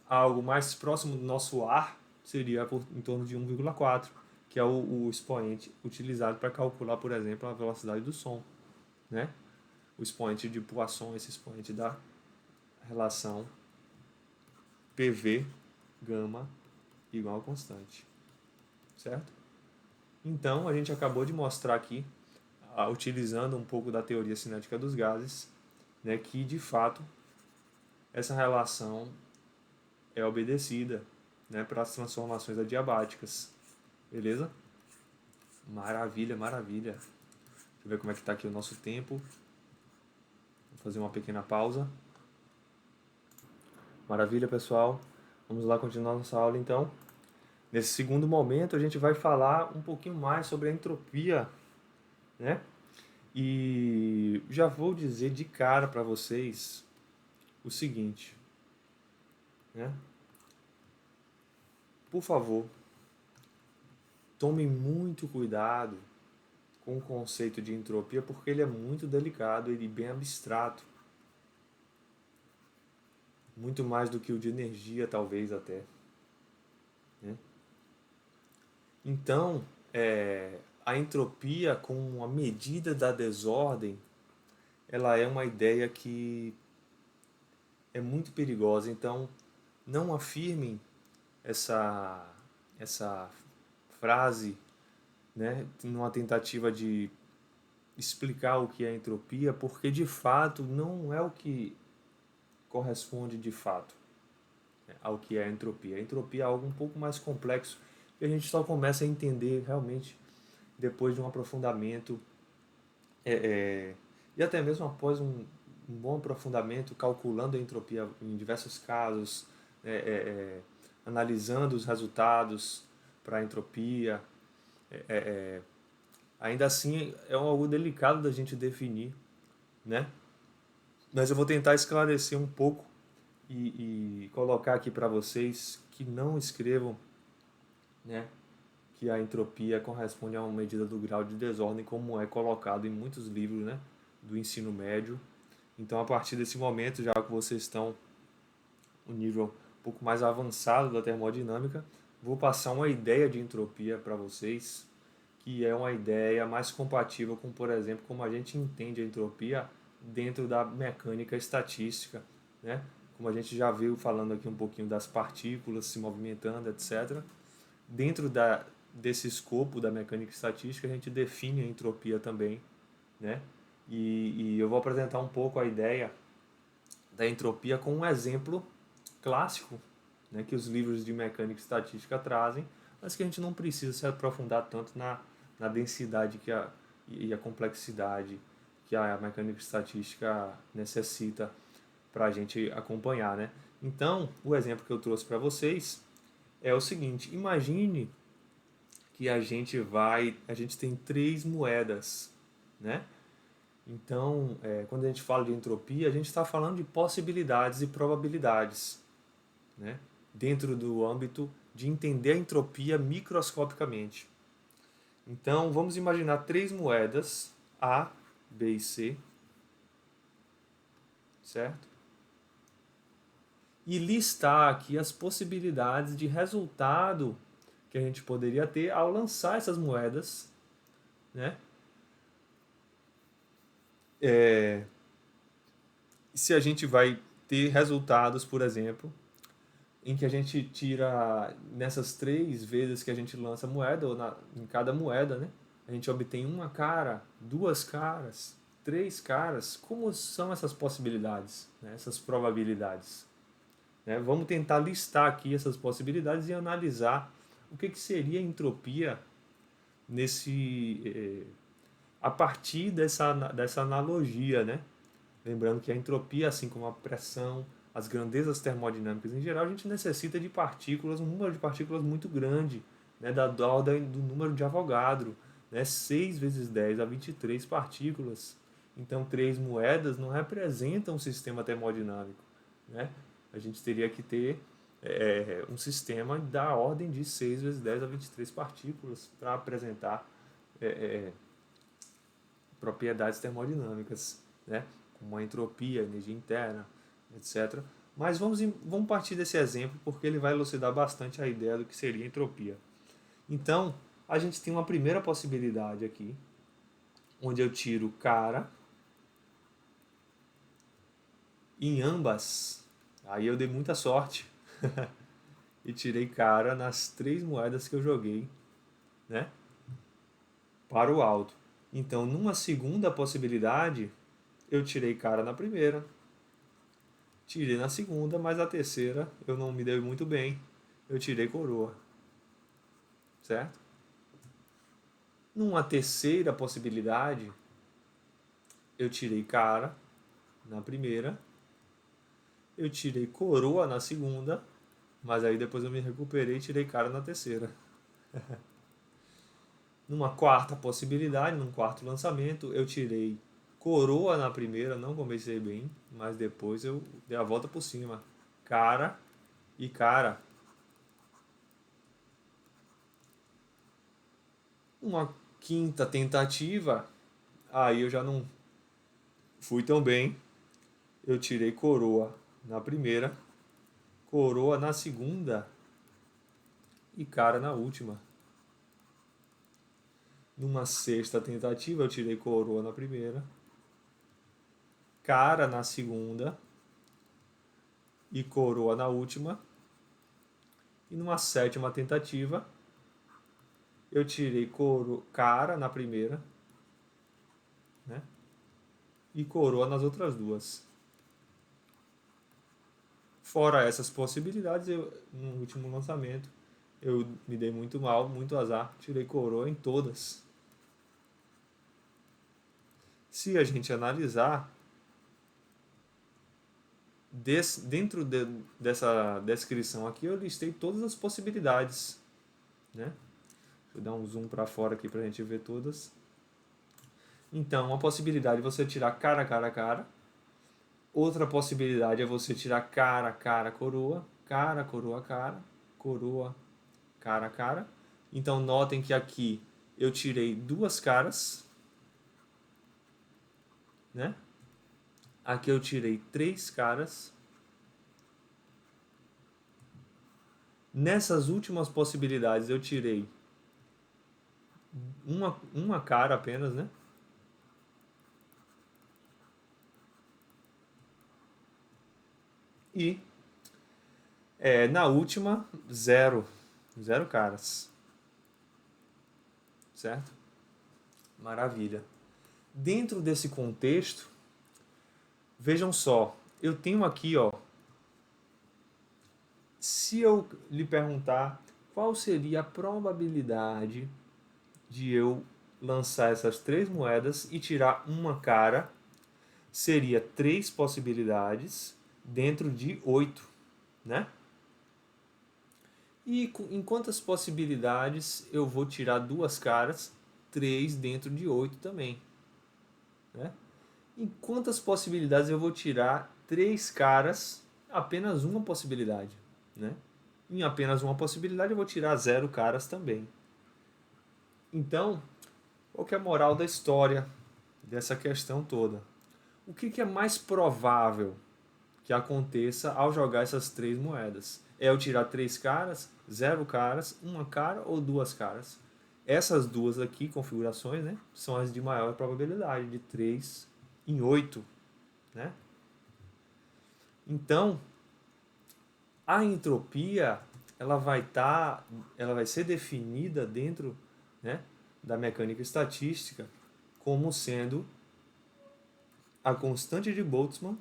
Algo mais próximo do nosso ar seria em torno de 1,4, que é o expoente utilizado para calcular, por exemplo, a velocidade do som, né? O expoente de Poisson, esse expoente da relação PV gama igual a constante, certo? Então, a gente acabou de mostrar aqui, utilizando um pouco da teoria cinética dos gases, né, que de fato essa relação é obedecida, né, para as transformações adiabáticas. Beleza? Maravilha, maravilha. Deixa eu ver como é que está aqui o nosso tempo. Vou fazer uma pequena pausa. Maravilha, pessoal. Vamos lá continuar nossa aula, então. Nesse segundo momento, a gente vai falar um pouquinho mais sobre a entropia, né? E já vou dizer de cara para vocês o seguinte, né? Por favor, tomem muito cuidado com o conceito de entropia, porque ele é muito delicado e bem abstrato. Muito mais do que o de energia, talvez até. Né? Então, a entropia como a medida da desordem, ela é uma ideia que é muito perigosa. Então, não afirmem essa frase, né, numa tentativa de explicar o que é entropia, porque de fato não é o que corresponde de fato, né, ao que é a entropia. A entropia é algo um pouco mais complexo que a gente só começa a entender realmente depois de um aprofundamento e até mesmo após um bom aprofundamento, calculando a entropia em diversos casos, é, é, é, analisando os resultados para a entropia. Ainda assim, é algo delicado da gente definir, né? Mas eu vou tentar esclarecer um pouco e colocar aqui para vocês que não escrevam, né, que a entropia corresponde a uma medida do grau de desordem, como é colocado em muitos livros, né, do ensino médio. Então, a partir desse momento, já que vocês estão no nível um pouco mais avançado da termodinâmica, vou passar uma ideia de entropia para vocês, que é uma ideia mais compatível com, por exemplo, como a gente entende a entropia dentro da mecânica estatística, né? Como a gente já viu falando aqui um pouquinho das partículas se movimentando, etc. Dentro desse escopo da mecânica estatística, a gente define a entropia também, né? E eu vou apresentar um pouco a ideia da entropia com um exemplo clássico, né, que os livros de mecânica estatística trazem, mas que a gente não precisa se aprofundar tanto na densidade e a complexidade que a mecânica estatística necessita para a gente acompanhar, né? Então, o exemplo que eu trouxe para vocês é o seguinte: imagine que a gente tem 3 moedas, né? Então, quando a gente fala de entropia, a gente está falando de possibilidades e probabilidades, né? Dentro do âmbito de entender a entropia microscopicamente. Então, vamos imaginar 3 moedas, A, B e C, certo? E listar aqui as possibilidades de resultado que a gente poderia ter ao lançar essas moedas, né? Se a gente vai ter resultados, por exemplo, em que a gente tira, nessas 3 vezes que a gente lança moeda, ou em cada moeda, né? A gente obtém uma cara, 2 caras, 3 caras. Como são essas possibilidades, né? Essas probabilidades? Né? Vamos tentar listar aqui essas possibilidades e analisar o que seria entropia a partir dessa analogia, né? Lembrando que a entropia, assim como a pressão, as grandezas termodinâmicas em geral, a gente necessita de partículas, um número de partículas muito grande, né, da ordem do número de Avogadro, né, 6 vezes 10 a 23 partículas. Então, 3 moedas não representam um sistema termodinâmico. Né? A gente teria que ter um sistema da ordem de 6 vezes 10 a 23 partículas para apresentar é, é, propriedades termodinâmicas, né? Como a entropia, a energia interna, etc. Mas vamos partir desse exemplo porque ele vai elucidar bastante a ideia do que seria entropia. Então, a gente tem uma primeira possibilidade aqui, onde eu tiro cara em ambas. Aí eu dei muita sorte e tirei cara nas 3 moedas que eu joguei, né? Para o alto. Então, numa segunda possibilidade, eu tirei cara na primeira, tirei na segunda, mas a terceira eu não me dei muito bem. Eu tirei coroa, certo? Numa terceira possibilidade, eu tirei cara na primeira, eu tirei coroa na segunda, mas aí depois eu me recuperei e tirei cara na terceira. Numa quarta possibilidade, num quarto lançamento, eu tirei coroa na primeira, não comecei bem, mas depois eu dei a volta por cima. Cara e cara. Uma quinta tentativa, aí eu já não fui tão bem. Eu tirei coroa na primeira, coroa na segunda e cara na última. Numa sexta tentativa, eu tirei coroa na primeira, cara na segunda e coroa na última. E numa sétima tentativa, eu tirei cara na primeira, né? E coroa nas outras duas. Fora essas possibilidades, no último lançamento, eu me dei muito mal, muito azar, tirei coroa em todas. Se a gente analisar, dentro dessa descrição aqui, eu listei todas as possibilidades. Né? Deixa eu dar um zoom para fora aqui para a gente ver todas. Então, uma possibilidade é você tirar cara, cara, cara. Outra possibilidade é você tirar cara, cara, coroa, cara, coroa, cara, coroa, cara, cara. Então, notem que aqui eu tirei 2 caras, né? Aqui eu tirei 3 caras. Nessas últimas possibilidades eu tirei uma cara apenas, né? E na última, zero. Zero caras. Certo? Maravilha. Dentro desse contexto, vejam só, eu tenho aqui, ó, se eu lhe perguntar qual seria a probabilidade de eu lançar essas 3 moedas e tirar uma cara, seria 3 possibilidades dentro de 8, né? E em quantas possibilidades eu vou tirar 2 caras? 3 dentro de 8 também. Né? Em quantas possibilidades eu vou tirar 3 caras? Apenas uma possibilidade. Né? Em apenas uma possibilidade eu vou tirar 0 caras também. Então, qual que é a moral da história dessa questão toda? O que é mais provável que aconteça ao jogar essas 3 moedas? É eu tirar 3 caras, 0 caras, uma cara ou 2 caras? Essas duas aqui, configurações, né, são as de maior probabilidade, de 3 em 8. Né? Então, A entropia, ela vai ser definida dentro, né, da mecânica estatística como sendo a constante de Boltzmann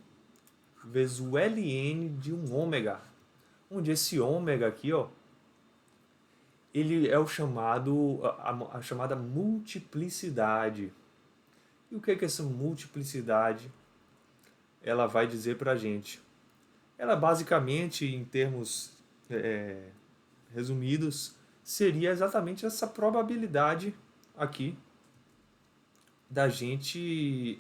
vezes o Ln de um ômega, onde esse ômega aqui, ó, ele é o chamado, a chamada multiplicidade. E o que é que essa multiplicidade ela vai dizer para a gente? Ela basicamente, em termos resumidos, seria exatamente essa probabilidade aqui da gente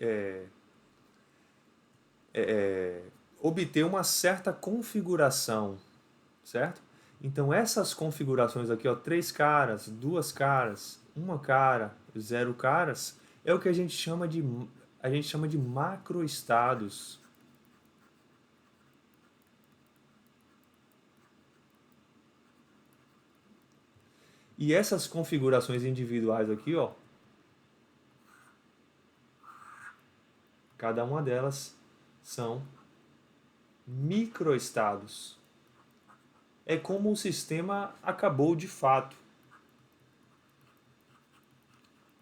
obter uma certa configuração, certo? Então essas configurações aqui, ó, 3 caras, 2 caras, 1 cara, 0 caras, é o que a gente chama de macroestados. E essas configurações individuais aqui, ó, cada uma delas são microestados. É como o sistema acabou de fato.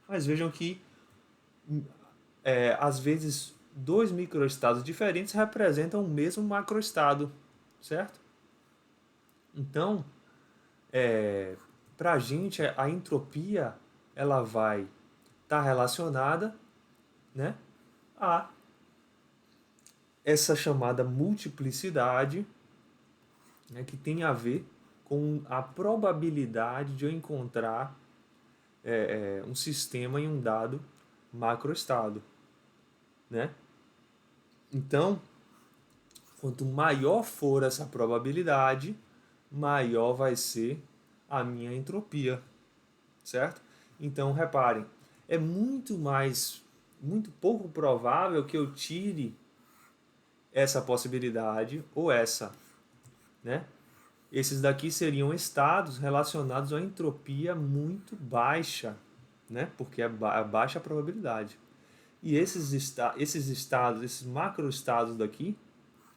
Mas vejam que, às vezes, dois microestados diferentes representam o mesmo macroestado, certo? Então, para a gente, a entropia ela vai estar relacionada, né, a essa chamada multiplicidade, né, que tem a ver com a probabilidade de eu encontrar um sistema em um dado macroestado, né? Então, quanto maior for essa probabilidade, maior vai ser a minha entropia, certo? Então, reparem, é muito pouco provável que eu tire essa possibilidade ou essa, né? Esses daqui seriam estados relacionados a uma entropia muito baixa, né? Porque é baixa a probabilidade. E esses estados, esses macroestados daqui,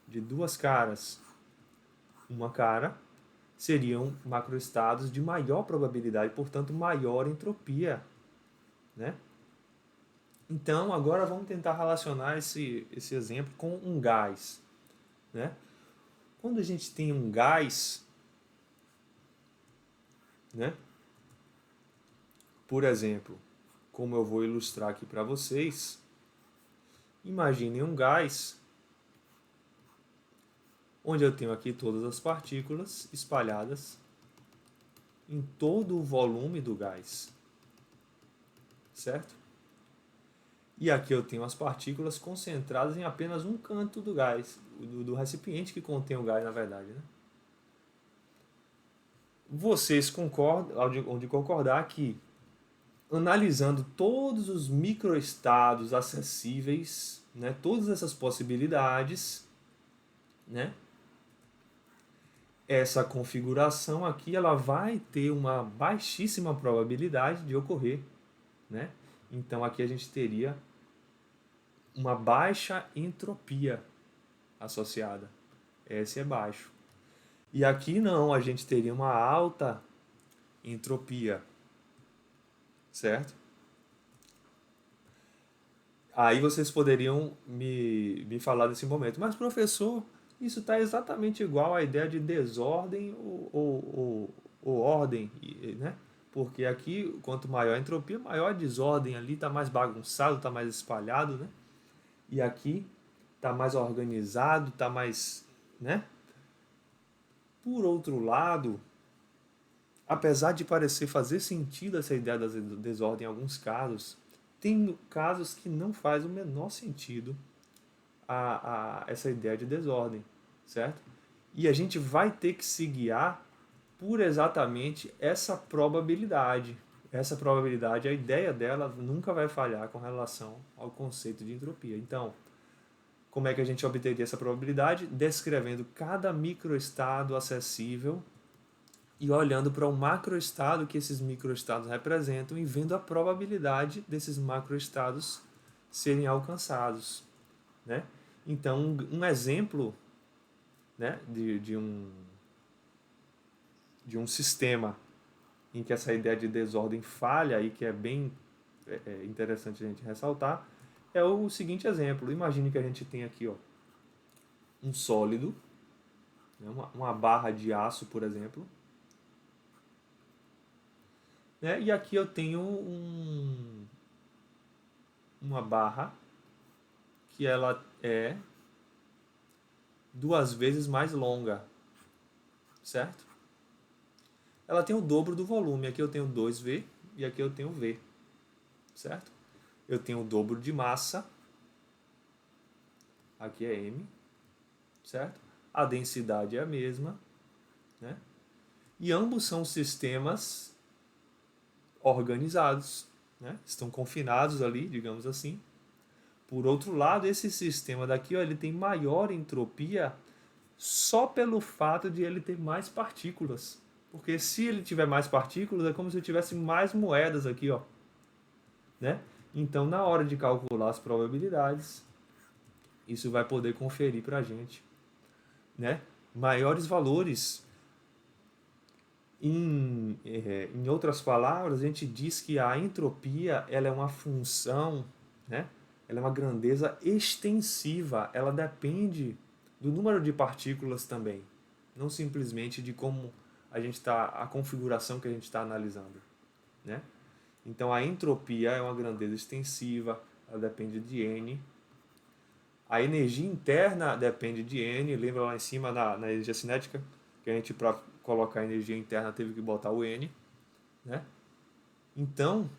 de 2 caras, 1 cara, seriam macroestados de maior probabilidade, portanto, maior entropia, né? Então, agora vamos tentar relacionar esse exemplo com um gás, né? Quando a gente tem um gás, né? Por exemplo, como eu vou ilustrar aqui para vocês, imaginem um gás onde eu tenho aqui todas as partículas espalhadas em todo o volume do gás, certo? E aqui eu tenho as partículas concentradas em apenas um canto do gás, do recipiente que contém o gás, na verdade, né? Vocês concordam, hão de concordar que, analisando todos os microestados acessíveis, né, todas essas possibilidades, né, essa configuração aqui ela vai ter uma baixíssima probabilidade de ocorrer, né? Então aqui a gente teria uma baixa entropia associada. S é baixo. E aqui não, a gente teria uma alta entropia, certo? Aí vocês poderiam me falar desse momento, mas professor, isso está exatamente igual à ideia de desordem ou ordem, né? Porque aqui, quanto maior a entropia, maior a desordem ali, está mais bagunçado, está mais espalhado, né? E aqui está mais organizado, está mais, né? Por outro lado, apesar de parecer fazer sentido essa ideia da desordem em alguns casos, tem casos que não faz o menor sentido essa ideia de desordem, certo? E a gente vai ter que se guiar por exatamente essa probabilidade. Essa probabilidade, a ideia dela nunca vai falhar com relação ao conceito de entropia. Então, como é que a gente obteria essa probabilidade? Descrevendo cada microestado acessível e olhando para o macroestado que esses microestados representam e vendo a probabilidade desses macroestados serem alcançados, né? Então, um exemplo, né, de um de um sistema em que essa ideia de desordem falha e que é bem interessante a gente ressaltar, é o seguinte exemplo. Imagine que a gente tem aqui um sólido, né, uma barra de aço, por exemplo, né, e aqui eu tenho uma barra que ela é 2 vezes mais longa, certo? Ela tem o dobro do volume. Aqui eu tenho 2V e aqui eu tenho V, certo? Eu tenho o dobro de massa, aqui é M, certo? A densidade é a mesma, né? E ambos são sistemas organizados, né? Estão confinados ali, digamos assim. Por outro lado, esse sistema daqui, ele tem maior entropia só pelo fato de ele ter mais partículas. Porque se ele tiver mais partículas, é como se eu tivesse mais moedas aqui, né? Então, na hora de calcular as probabilidades, isso vai poder conferir para a gente, né, maiores valores. Em outras palavras, a gente diz que a entropia ela é uma função, né? Ela é uma grandeza extensiva, ela depende do número de partículas também, não simplesmente de como a configuração que a gente está analisando, né? Então a entropia é uma grandeza extensiva, ela depende de n. A energia interna depende de n, lembra lá em cima na energia cinética, que a gente para colocar a energia interna teve que botar o n, né? Então,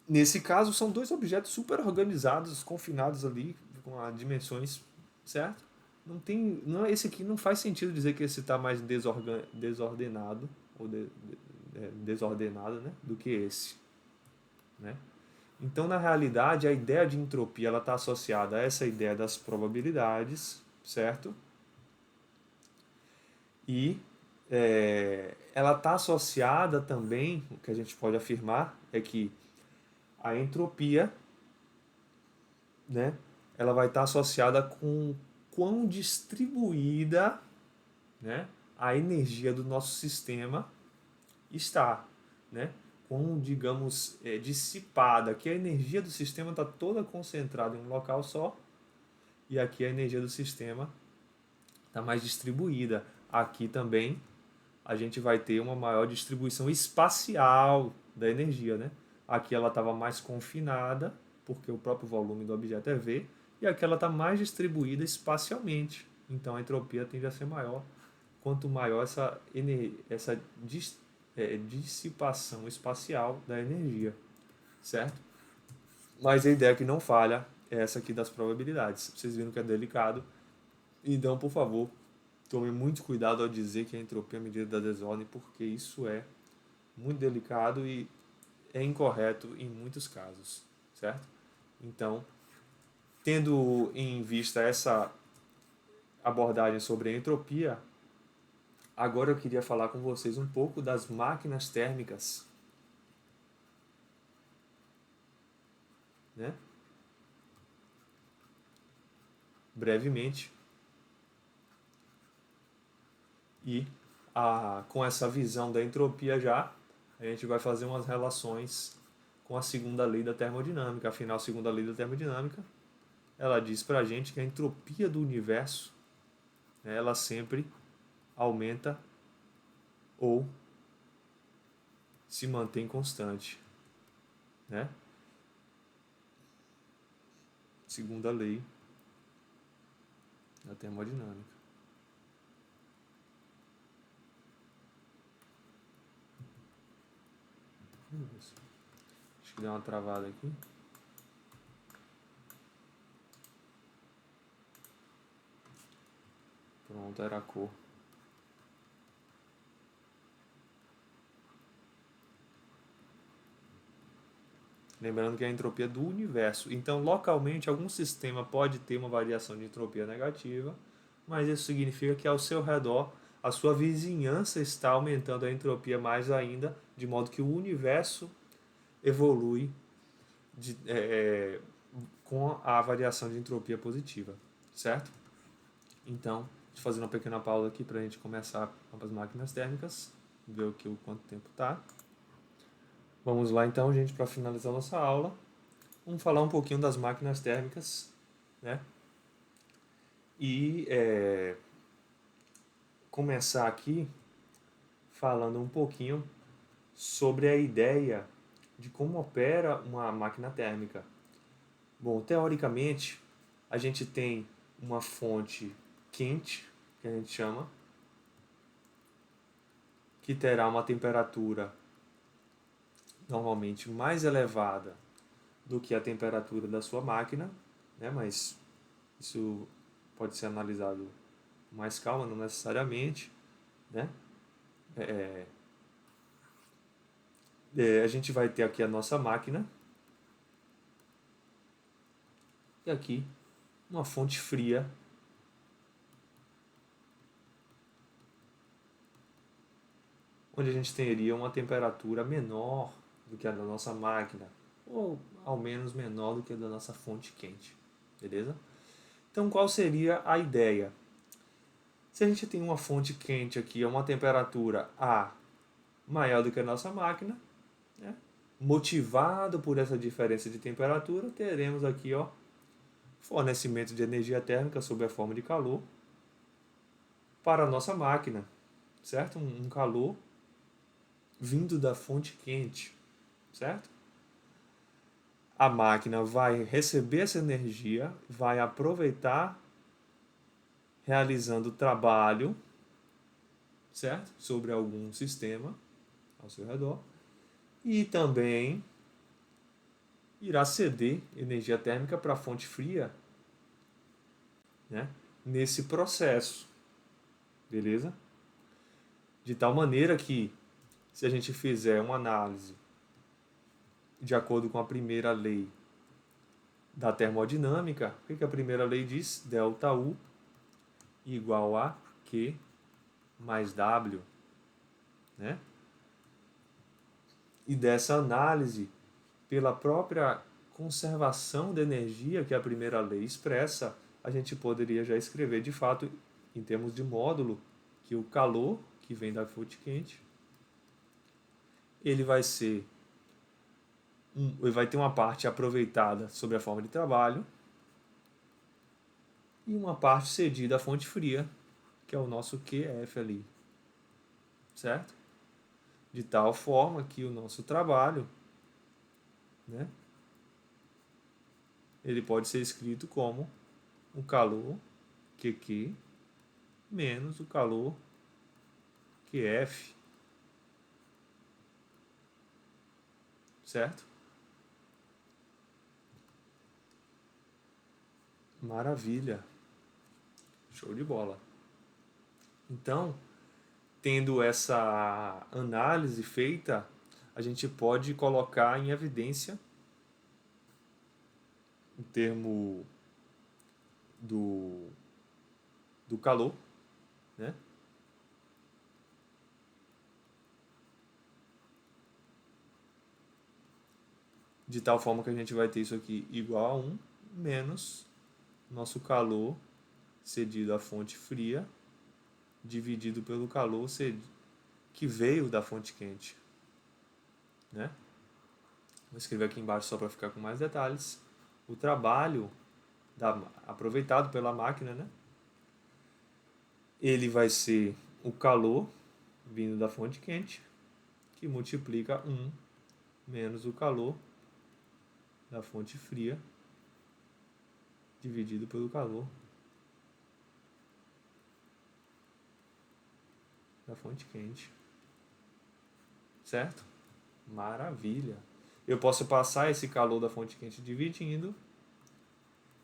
nesse caso são dois objetos super organizados, confinados ali com as dimensões, certo? Não, esse aqui não faz sentido dizer que esse está mais desordenado ou desordenado, né, do que esse, né? Então, na realidade, a ideia de entropia ela está associada a essa ideia das probabilidades, certo? E ela está associada também, o que a gente pode afirmar é que a entropia, né, ela vai estar associada com quão distribuída, né, a energia do nosso sistema está, né? Quão, digamos, dissipada. Aqui a energia do sistema está toda concentrada em um local só e aqui a energia do sistema está mais distribuída. Aqui também a gente vai ter uma maior distribuição espacial da energia, né? Aqui ela estava mais confinada, porque o próprio volume do objeto é V, e aqui ela está mais distribuída espacialmente. Então a entropia tende a ser maior. Quanto maior essa dissipação espacial da energia, certo? Mas a ideia que não falha é essa aqui das probabilidades. Vocês viram que é delicado. Então, por favor, tome muito cuidado ao dizer que a entropia é a medida da desordem, porque isso é muito delicado e é incorreto em muitos casos, certo? Então, tendo em vista essa abordagem sobre a entropia, agora eu queria falar com vocês um pouco das máquinas térmicas, né? Brevemente. E com essa visão da entropia já, a gente vai fazer umas relações com a segunda lei da termodinâmica. Afinal, a segunda lei da termodinâmica, ela diz pra gente que a entropia do universo, né, ela sempre aumenta ou se mantém constante, né? Segunda lei da termodinâmica. Acho que deu uma travada aqui. Pronto, era a cor. Lembrando que é a entropia do universo. Então, localmente, algum sistema pode ter uma variação de entropia negativa, mas isso significa que ao seu redor, a sua vizinhança está aumentando a entropia mais ainda, de modo que o universo evolui com a variação de entropia positiva, certo? Então, fazer uma pequena pausa aqui para a gente começar com as máquinas térmicas, ver o quanto tempo tá. Vamos lá então, gente, para finalizar nossa aula. Vamos falar um pouquinho das máquinas térmicas, né? E começar aqui falando um pouquinho sobre a ideia de como opera uma máquina térmica. Bom, teoricamente, a gente tem uma fonte quente, que a gente chama, que terá uma temperatura normalmente mais elevada do que a temperatura da sua máquina, né? Mas isso pode ser analisado com mais calma, não necessariamente, né? A gente vai ter aqui a nossa máquina e aqui uma fonte fria onde a gente teria uma temperatura menor do que a da nossa máquina, ou ao menos menor do que a da nossa fonte quente, beleza? Então qual seria a ideia? Se a gente tem uma fonte quente aqui a uma temperatura A maior do que a nossa máquina, né? Motivado por essa diferença de temperatura, teremos aqui fornecimento de energia térmica sob a forma de calor para a nossa máquina, certo? Um calor vindo da fonte quente, certo? A máquina vai receber essa energia, vai aproveitar realizando trabalho, certo? Sobre algum sistema ao seu redor e também irá ceder energia térmica para a fonte fria, né? Nesse processo, beleza? De tal maneira que, se a gente fizer uma análise de acordo com a primeira lei da termodinâmica, o que a primeira lei diz? ΔU igual a Q mais W, né? E dessa análise, pela própria conservação de energia que a primeira lei expressa, a gente poderia já escrever de fato, em termos de módulo, que o calor que vem da fonte quente, ele vai ter uma parte aproveitada sob a forma de trabalho e uma parte cedida à fonte fria, que é o nosso QF ali, certo? De tal forma que o nosso trabalho, né, ele pode ser escrito como o calor QQ menos o calor QF, certo? Maravilha, show de bola. Então, tendo essa análise feita, a gente pode colocar em evidência o termo do calor, né? De tal forma que a gente vai ter isso aqui igual a 1 menos nosso calor cedido à fonte fria dividido pelo calor que veio da fonte quente, né? Vou escrever aqui embaixo só para ficar com mais detalhes. O trabalho aproveitado pela máquina, né? Ele vai ser o calor vindo da fonte quente, que multiplica 1 menos o calor da fonte fria dividido pelo calor da fonte quente. Certo? Maravilha! Eu posso passar esse calor da fonte quente dividindo,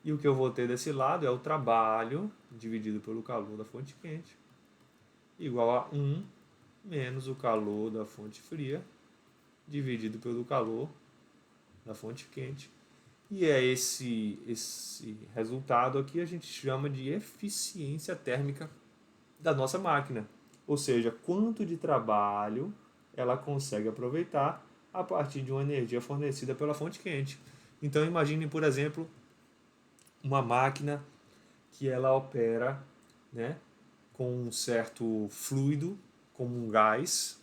e o que eu vou ter desse lado é o trabalho dividido pelo calor da fonte quente, igual a 1 menos o calor da fonte fria dividido pelo calor da fonte quente. E é esse resultado aqui a gente chama de eficiência térmica da nossa máquina. Ou seja, quanto de trabalho ela consegue aproveitar a partir de uma energia fornecida pela fonte quente. Então imagine, por exemplo, uma máquina que ela opera, né, com um certo fluido, como um gás,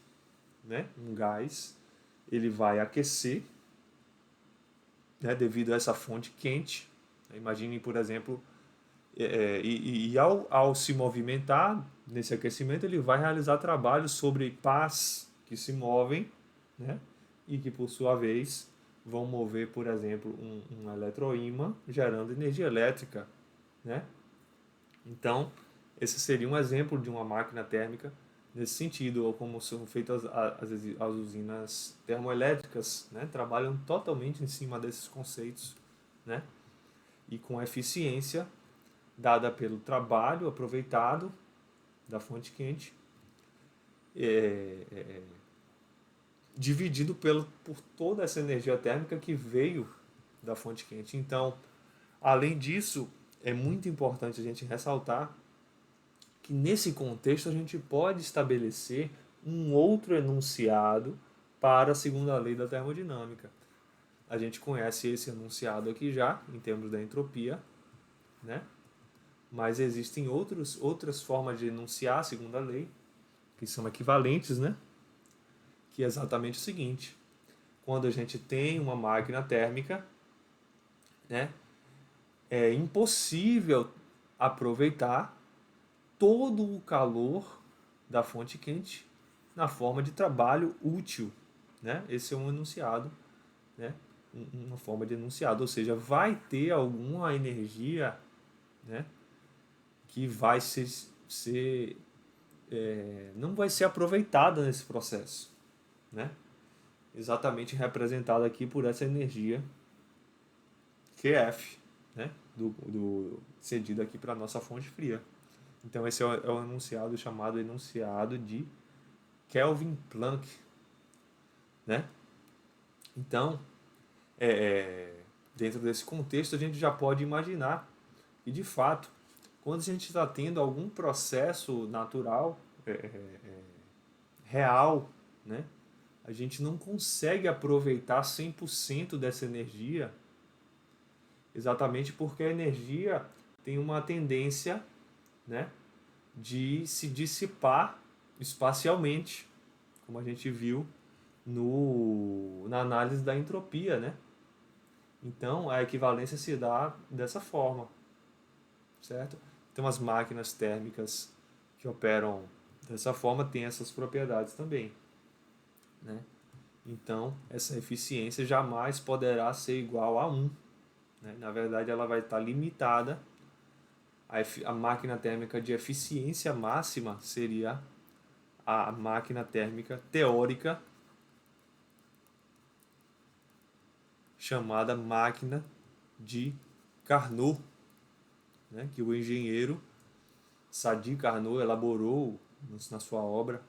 né? Um gás, ele vai aquecer, né? Devido a essa fonte quente. Imagine, por exemplo, ao se movimentar nesse aquecimento, ele vai realizar trabalhos sobre pás que se movem, né? E que, por sua vez, vão mover, por exemplo, um eletroímã gerando energia elétrica, né? Então, esse seria um exemplo de uma máquina térmica nesse sentido, ou como são feitas as usinas termoelétricas, né? Trabalham totalmente em cima desses conceitos, né? E com eficiência dada pelo trabalho aproveitado da fonte quente, dividido por toda essa energia térmica que veio da fonte quente. Então, além disso, é muito importante a gente ressaltar que nesse contexto a gente pode estabelecer um outro enunciado para a segunda lei da termodinâmica. A gente conhece esse enunciado aqui já, em termos da entropia, né? Mas existem outras formas de enunciar a segunda lei, que são equivalentes, né? Que é exatamente o seguinte: quando a gente tem uma máquina térmica, né, é impossível aproveitar todo o calor da fonte quente na forma de trabalho útil, né? Esse é um enunciado, né? Uma forma de enunciado, ou seja, vai ter alguma energia, né, que vai não vai ser aproveitada nesse processo, né? Exatamente representada aqui por essa energia QF, né? Cedido aqui para a nossa fonte fria. Então esse é o enunciado chamado enunciado de Kelvin-Planck, né? Então, dentro desse contexto, a gente já pode imaginar que, de fato, quando a gente está tendo algum processo natural, real, né? A gente não consegue aproveitar 100% dessa energia, exatamente porque a energia tem uma tendência, né, de se dissipar espacialmente, como a gente viu na análise da entropia, né? Então, a equivalência se dá dessa forma, certo? Então, as máquinas térmicas que operam dessa forma têm essas propriedades também, né? Então, essa eficiência jamais poderá ser igual a 1, né? Na verdade, ela vai estar limitada. A máquina térmica de eficiência máxima seria a máquina térmica teórica, chamada máquina de Carnot, né? Que o engenheiro Sadi Carnot elaborou na sua obra,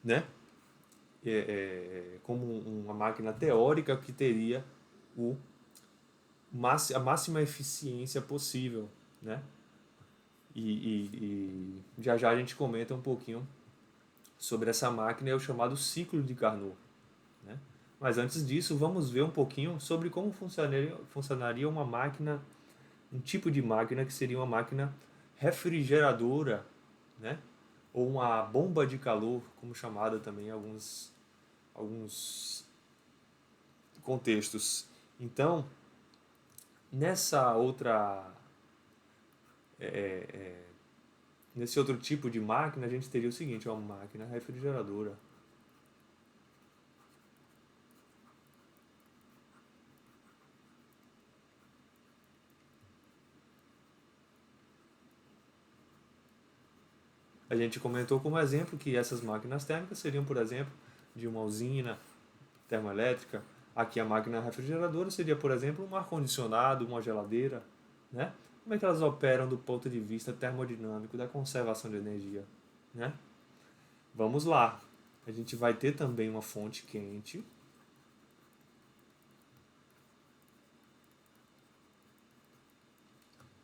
né? Como uma máquina teórica que teria a máxima eficiência possível, né? E já já a gente comenta um pouquinho sobre essa máquina, é o chamado ciclo de Carnot, né? Mas antes disso, vamos ver um pouquinho sobre como funcionaria uma máquina, um tipo de máquina que seria uma máquina refrigeradora, né? Ou uma bomba de calor, como chamada também em alguns contextos. Então, nessa outra nesse outro tipo de máquina, a gente teria o seguinte: uma máquina refrigeradora. A gente comentou como exemplo que essas máquinas térmicas seriam, por exemplo, de uma usina termoelétrica. Aqui a máquina refrigeradora seria, por exemplo, um ar-condicionado, uma geladeira, né? Como é que elas operam do ponto de vista termodinâmico da conservação de energia, né? Vamos lá. A gente vai ter também uma fonte quente.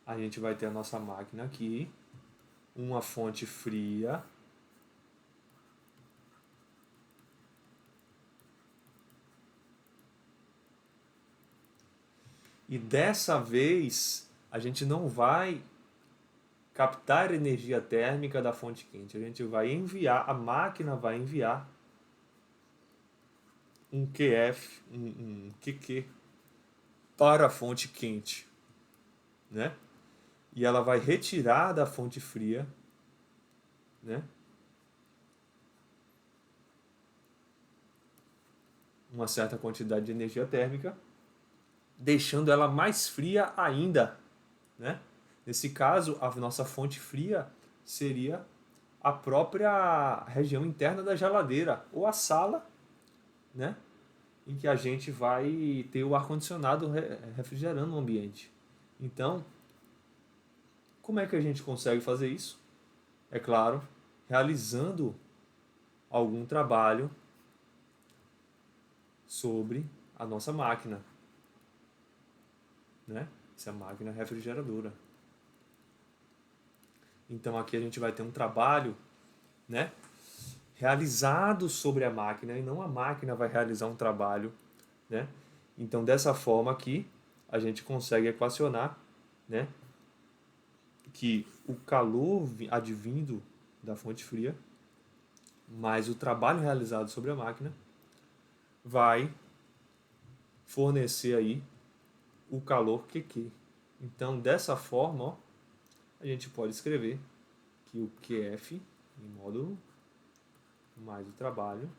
A gente vai ter a nossa máquina aqui, uma fonte fria. E dessa vez a gente não vai captar energia térmica da fonte quente. A gente vai enviar, a máquina vai enviar um QF, um QQ para a fonte quente, né? E ela vai retirar da fonte fria, né? Uma certa quantidade de energia térmica, deixando ela mais fria ainda, né? Nesse caso, a nossa fonte fria seria a própria região interna da geladeira ou a sala, né? Em que a gente vai ter o ar-condicionado refrigerando o ambiente. Então, como é que a gente consegue fazer isso? É claro, realizando algum trabalho sobre a nossa máquina, né? Essa máquina refrigeradora. Então aqui a gente vai ter um trabalho, né, realizado sobre a máquina e não a máquina vai realizar um trabalho, né? Então dessa forma aqui a gente consegue equacionar, né, que o calor advindo da fonte fria mais o trabalho realizado sobre a máquina vai fornecer aí o calor QQ. Então dessa forma, ó, a gente pode escrever que o QF em módulo mais o trabalho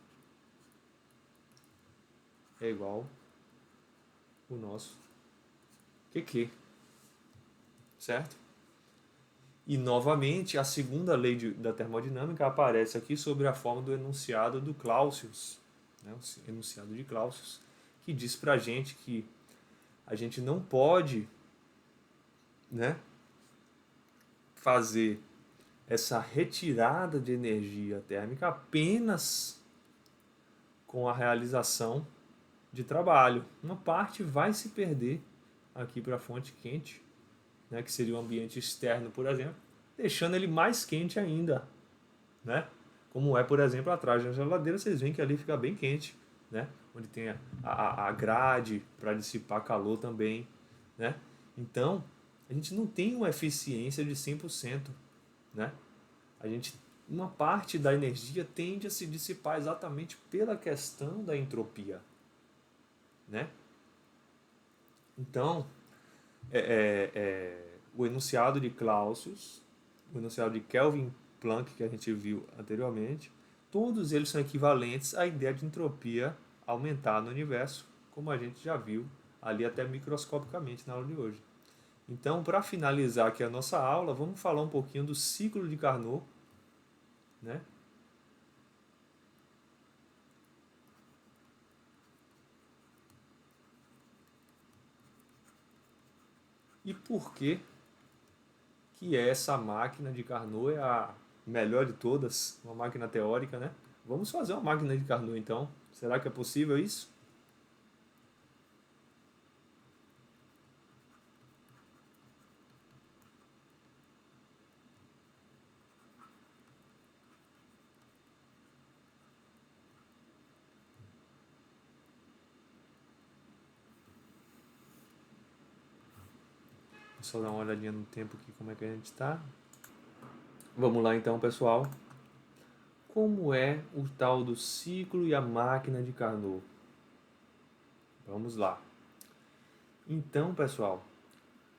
é igual o nosso QQ, certo? E novamente a segunda lei da termodinâmica aparece aqui sobre a forma do enunciado do Clausius, né? O enunciado de Clausius, que diz pra gente que a gente não pode, né, fazer essa retirada de energia térmica apenas com a realização de trabalho. Uma parte vai se perder aqui para a fonte quente, né, que seria o ambiente externo, por exemplo, deixando ele mais quente ainda, né? Como é, por exemplo, atrás da geladeira, vocês veem que ali fica bem quente, né? Onde tem a grade para dissipar calor também, né? Então, a gente não tem uma eficiência de 100%, né? A gente, uma parte da energia tende a se dissipar exatamente pela questão da entropia, né? Então, o enunciado de Clausius, o enunciado de Kelvin Planck, que a gente viu anteriormente, todos eles são equivalentes à ideia de entropia aumentar no universo, como a gente já viu ali até microscopicamente na aula de hoje. Então, para finalizar aqui a nossa aula, vamos falar um pouquinho do ciclo de Carnot, né? E por que essa máquina de Carnot é a melhor de todas, uma máquina teórica, né? Vamos fazer uma máquina de Carnot então. Será que é possível isso? Vou só dar uma olhadinha no tempo aqui, como é que a gente está. Vamos lá então, pessoal. Como é o tal do ciclo e a máquina de Carnot? Vamos lá. Então, pessoal,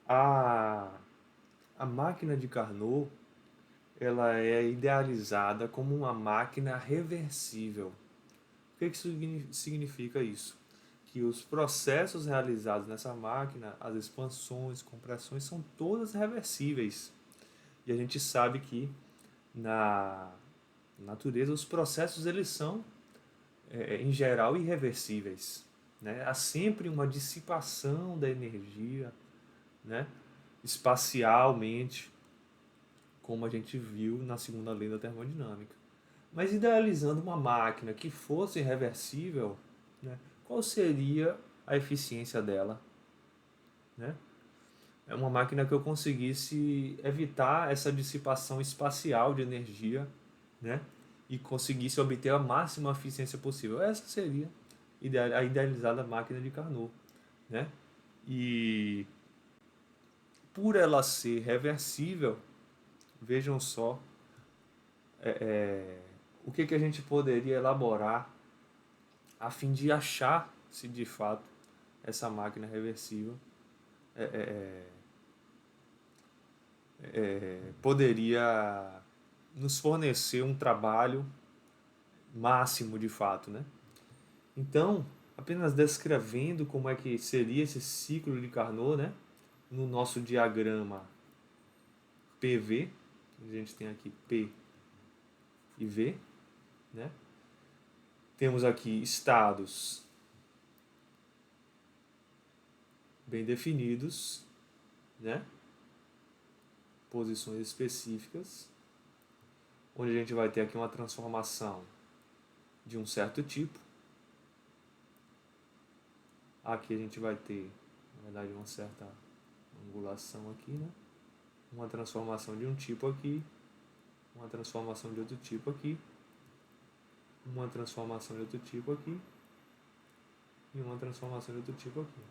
a, a máquina de Carnot ela é idealizada como uma máquina reversível. O que significa isso? Que os processos realizados nessa máquina, as expansões, compressões, são todas reversíveis. E a gente sabe que na natureza os processos eles são, em geral, irreversíveis. Né? Há sempre uma dissipação da energia, né? Espacialmente, como a gente viu na segunda lei da termodinâmica. Mas idealizando uma máquina que fosse reversível, né, qual seria a eficiência dela? Né? É uma máquina que eu conseguisse evitar essa dissipação espacial de energia, né, e conseguisse obter a máxima eficiência possível. Essa seria a idealizada máquina de Carnot. Né? E por ela ser reversível, Vejam só o que a gente poderia elaborar a fim de achar se de fato essa máquina reversível poderia nos fornecer um trabalho máximo de fato, né? Então, apenas descrevendo como é que seria esse ciclo de Carnot, né? No nosso diagrama PV, a gente tem aqui P e V, né? Temos aqui estados bem definidos, né? Posições específicas, onde a gente vai ter aqui uma transformação de um certo tipo. Aqui a gente vai ter, na verdade, uma certa angulação aqui, né? Uma transformação de um tipo aqui, uma transformação de outro tipo aqui, uma transformação de outro tipo aqui e uma transformação de outro tipo aqui,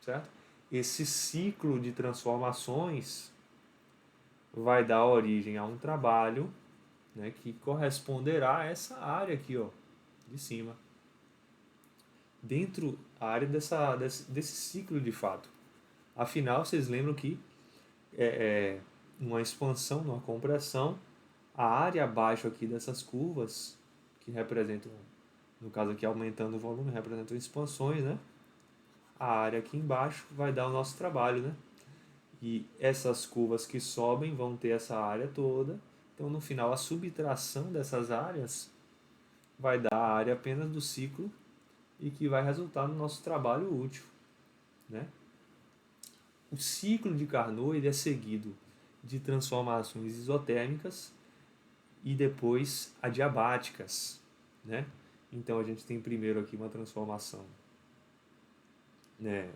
certo? Esse ciclo de transformações vai dar origem a um trabalho, né, que corresponderá a essa área aqui, ó, de cima, dentro da área desse ciclo de fato. Afinal, vocês lembram que numa expansão, numa compressão, a área abaixo aqui dessas curvas, que representam, no caso aqui aumentando o volume, representam expansões, né? A área aqui embaixo vai dar o nosso trabalho, né? E essas curvas que sobem vão ter essa área toda. Então, no final, a subtração dessas áreas vai dar a área apenas do ciclo e que vai resultar no nosso trabalho útil, né? O ciclo de Carnot ele é seguido de transformações isotérmicas e depois adiabáticas, né? Então a gente tem primeiro aqui uma transformação, né,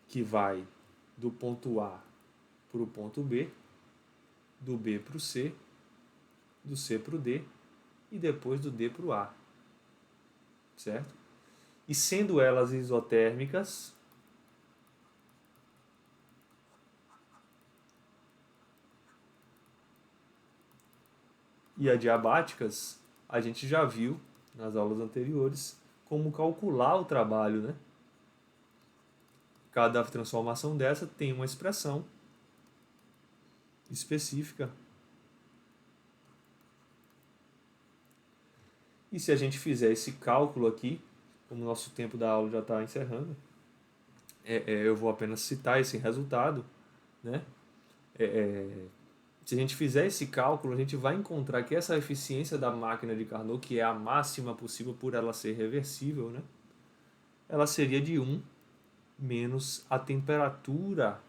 que vai do ponto A para o ponto B, do B para o C, do C para o D e depois do D para o A, certo? E sendo elas isotérmicas, e adiabáticas, a gente já viu nas aulas anteriores como calcular o trabalho, né? Cada transformação dessa tem uma expressão específica. E se a gente fizer esse cálculo aqui, como o nosso tempo da aula já está encerrando, eu vou apenas citar esse resultado, né? Se a gente fizer esse cálculo, a gente vai encontrar que essa eficiência da máquina de Carnot, que é a máxima possível por ela ser reversível, né? Ela seria de 1 menos a temperatura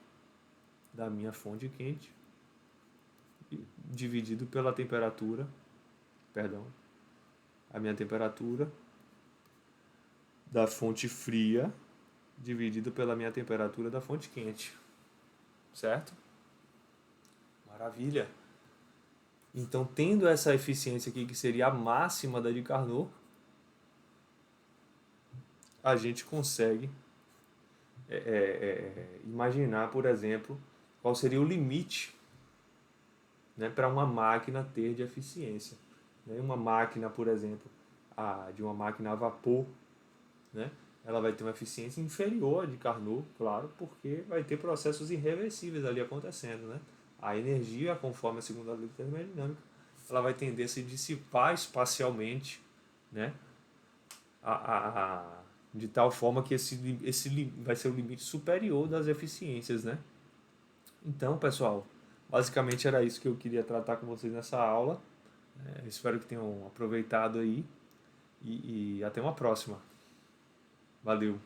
da minha fonte quente dividido pela temperatura, perdão, a minha temperatura da fonte fria dividido pela minha temperatura da fonte quente, certo? Maravilha! Então, tendo essa eficiência aqui, que seria a máxima da de Carnot, a gente consegue imaginar, por exemplo, qual seria o limite, né, para uma máquina ter de eficiência. Né? Uma máquina, por exemplo, de uma máquina a vapor, né, ela vai ter uma eficiência inferior à de Carnot, claro, porque vai ter processos irreversíveis ali acontecendo. Né? A energia, conforme a segunda lei da termodinâmica, ela vai tender a se dissipar espacialmente, né? De tal forma que esse vai ser o limite superior das eficiências, né? Então, pessoal, basicamente era isso que eu queria tratar com vocês nessa aula. Espero que tenham aproveitado aí e até uma próxima. Valeu!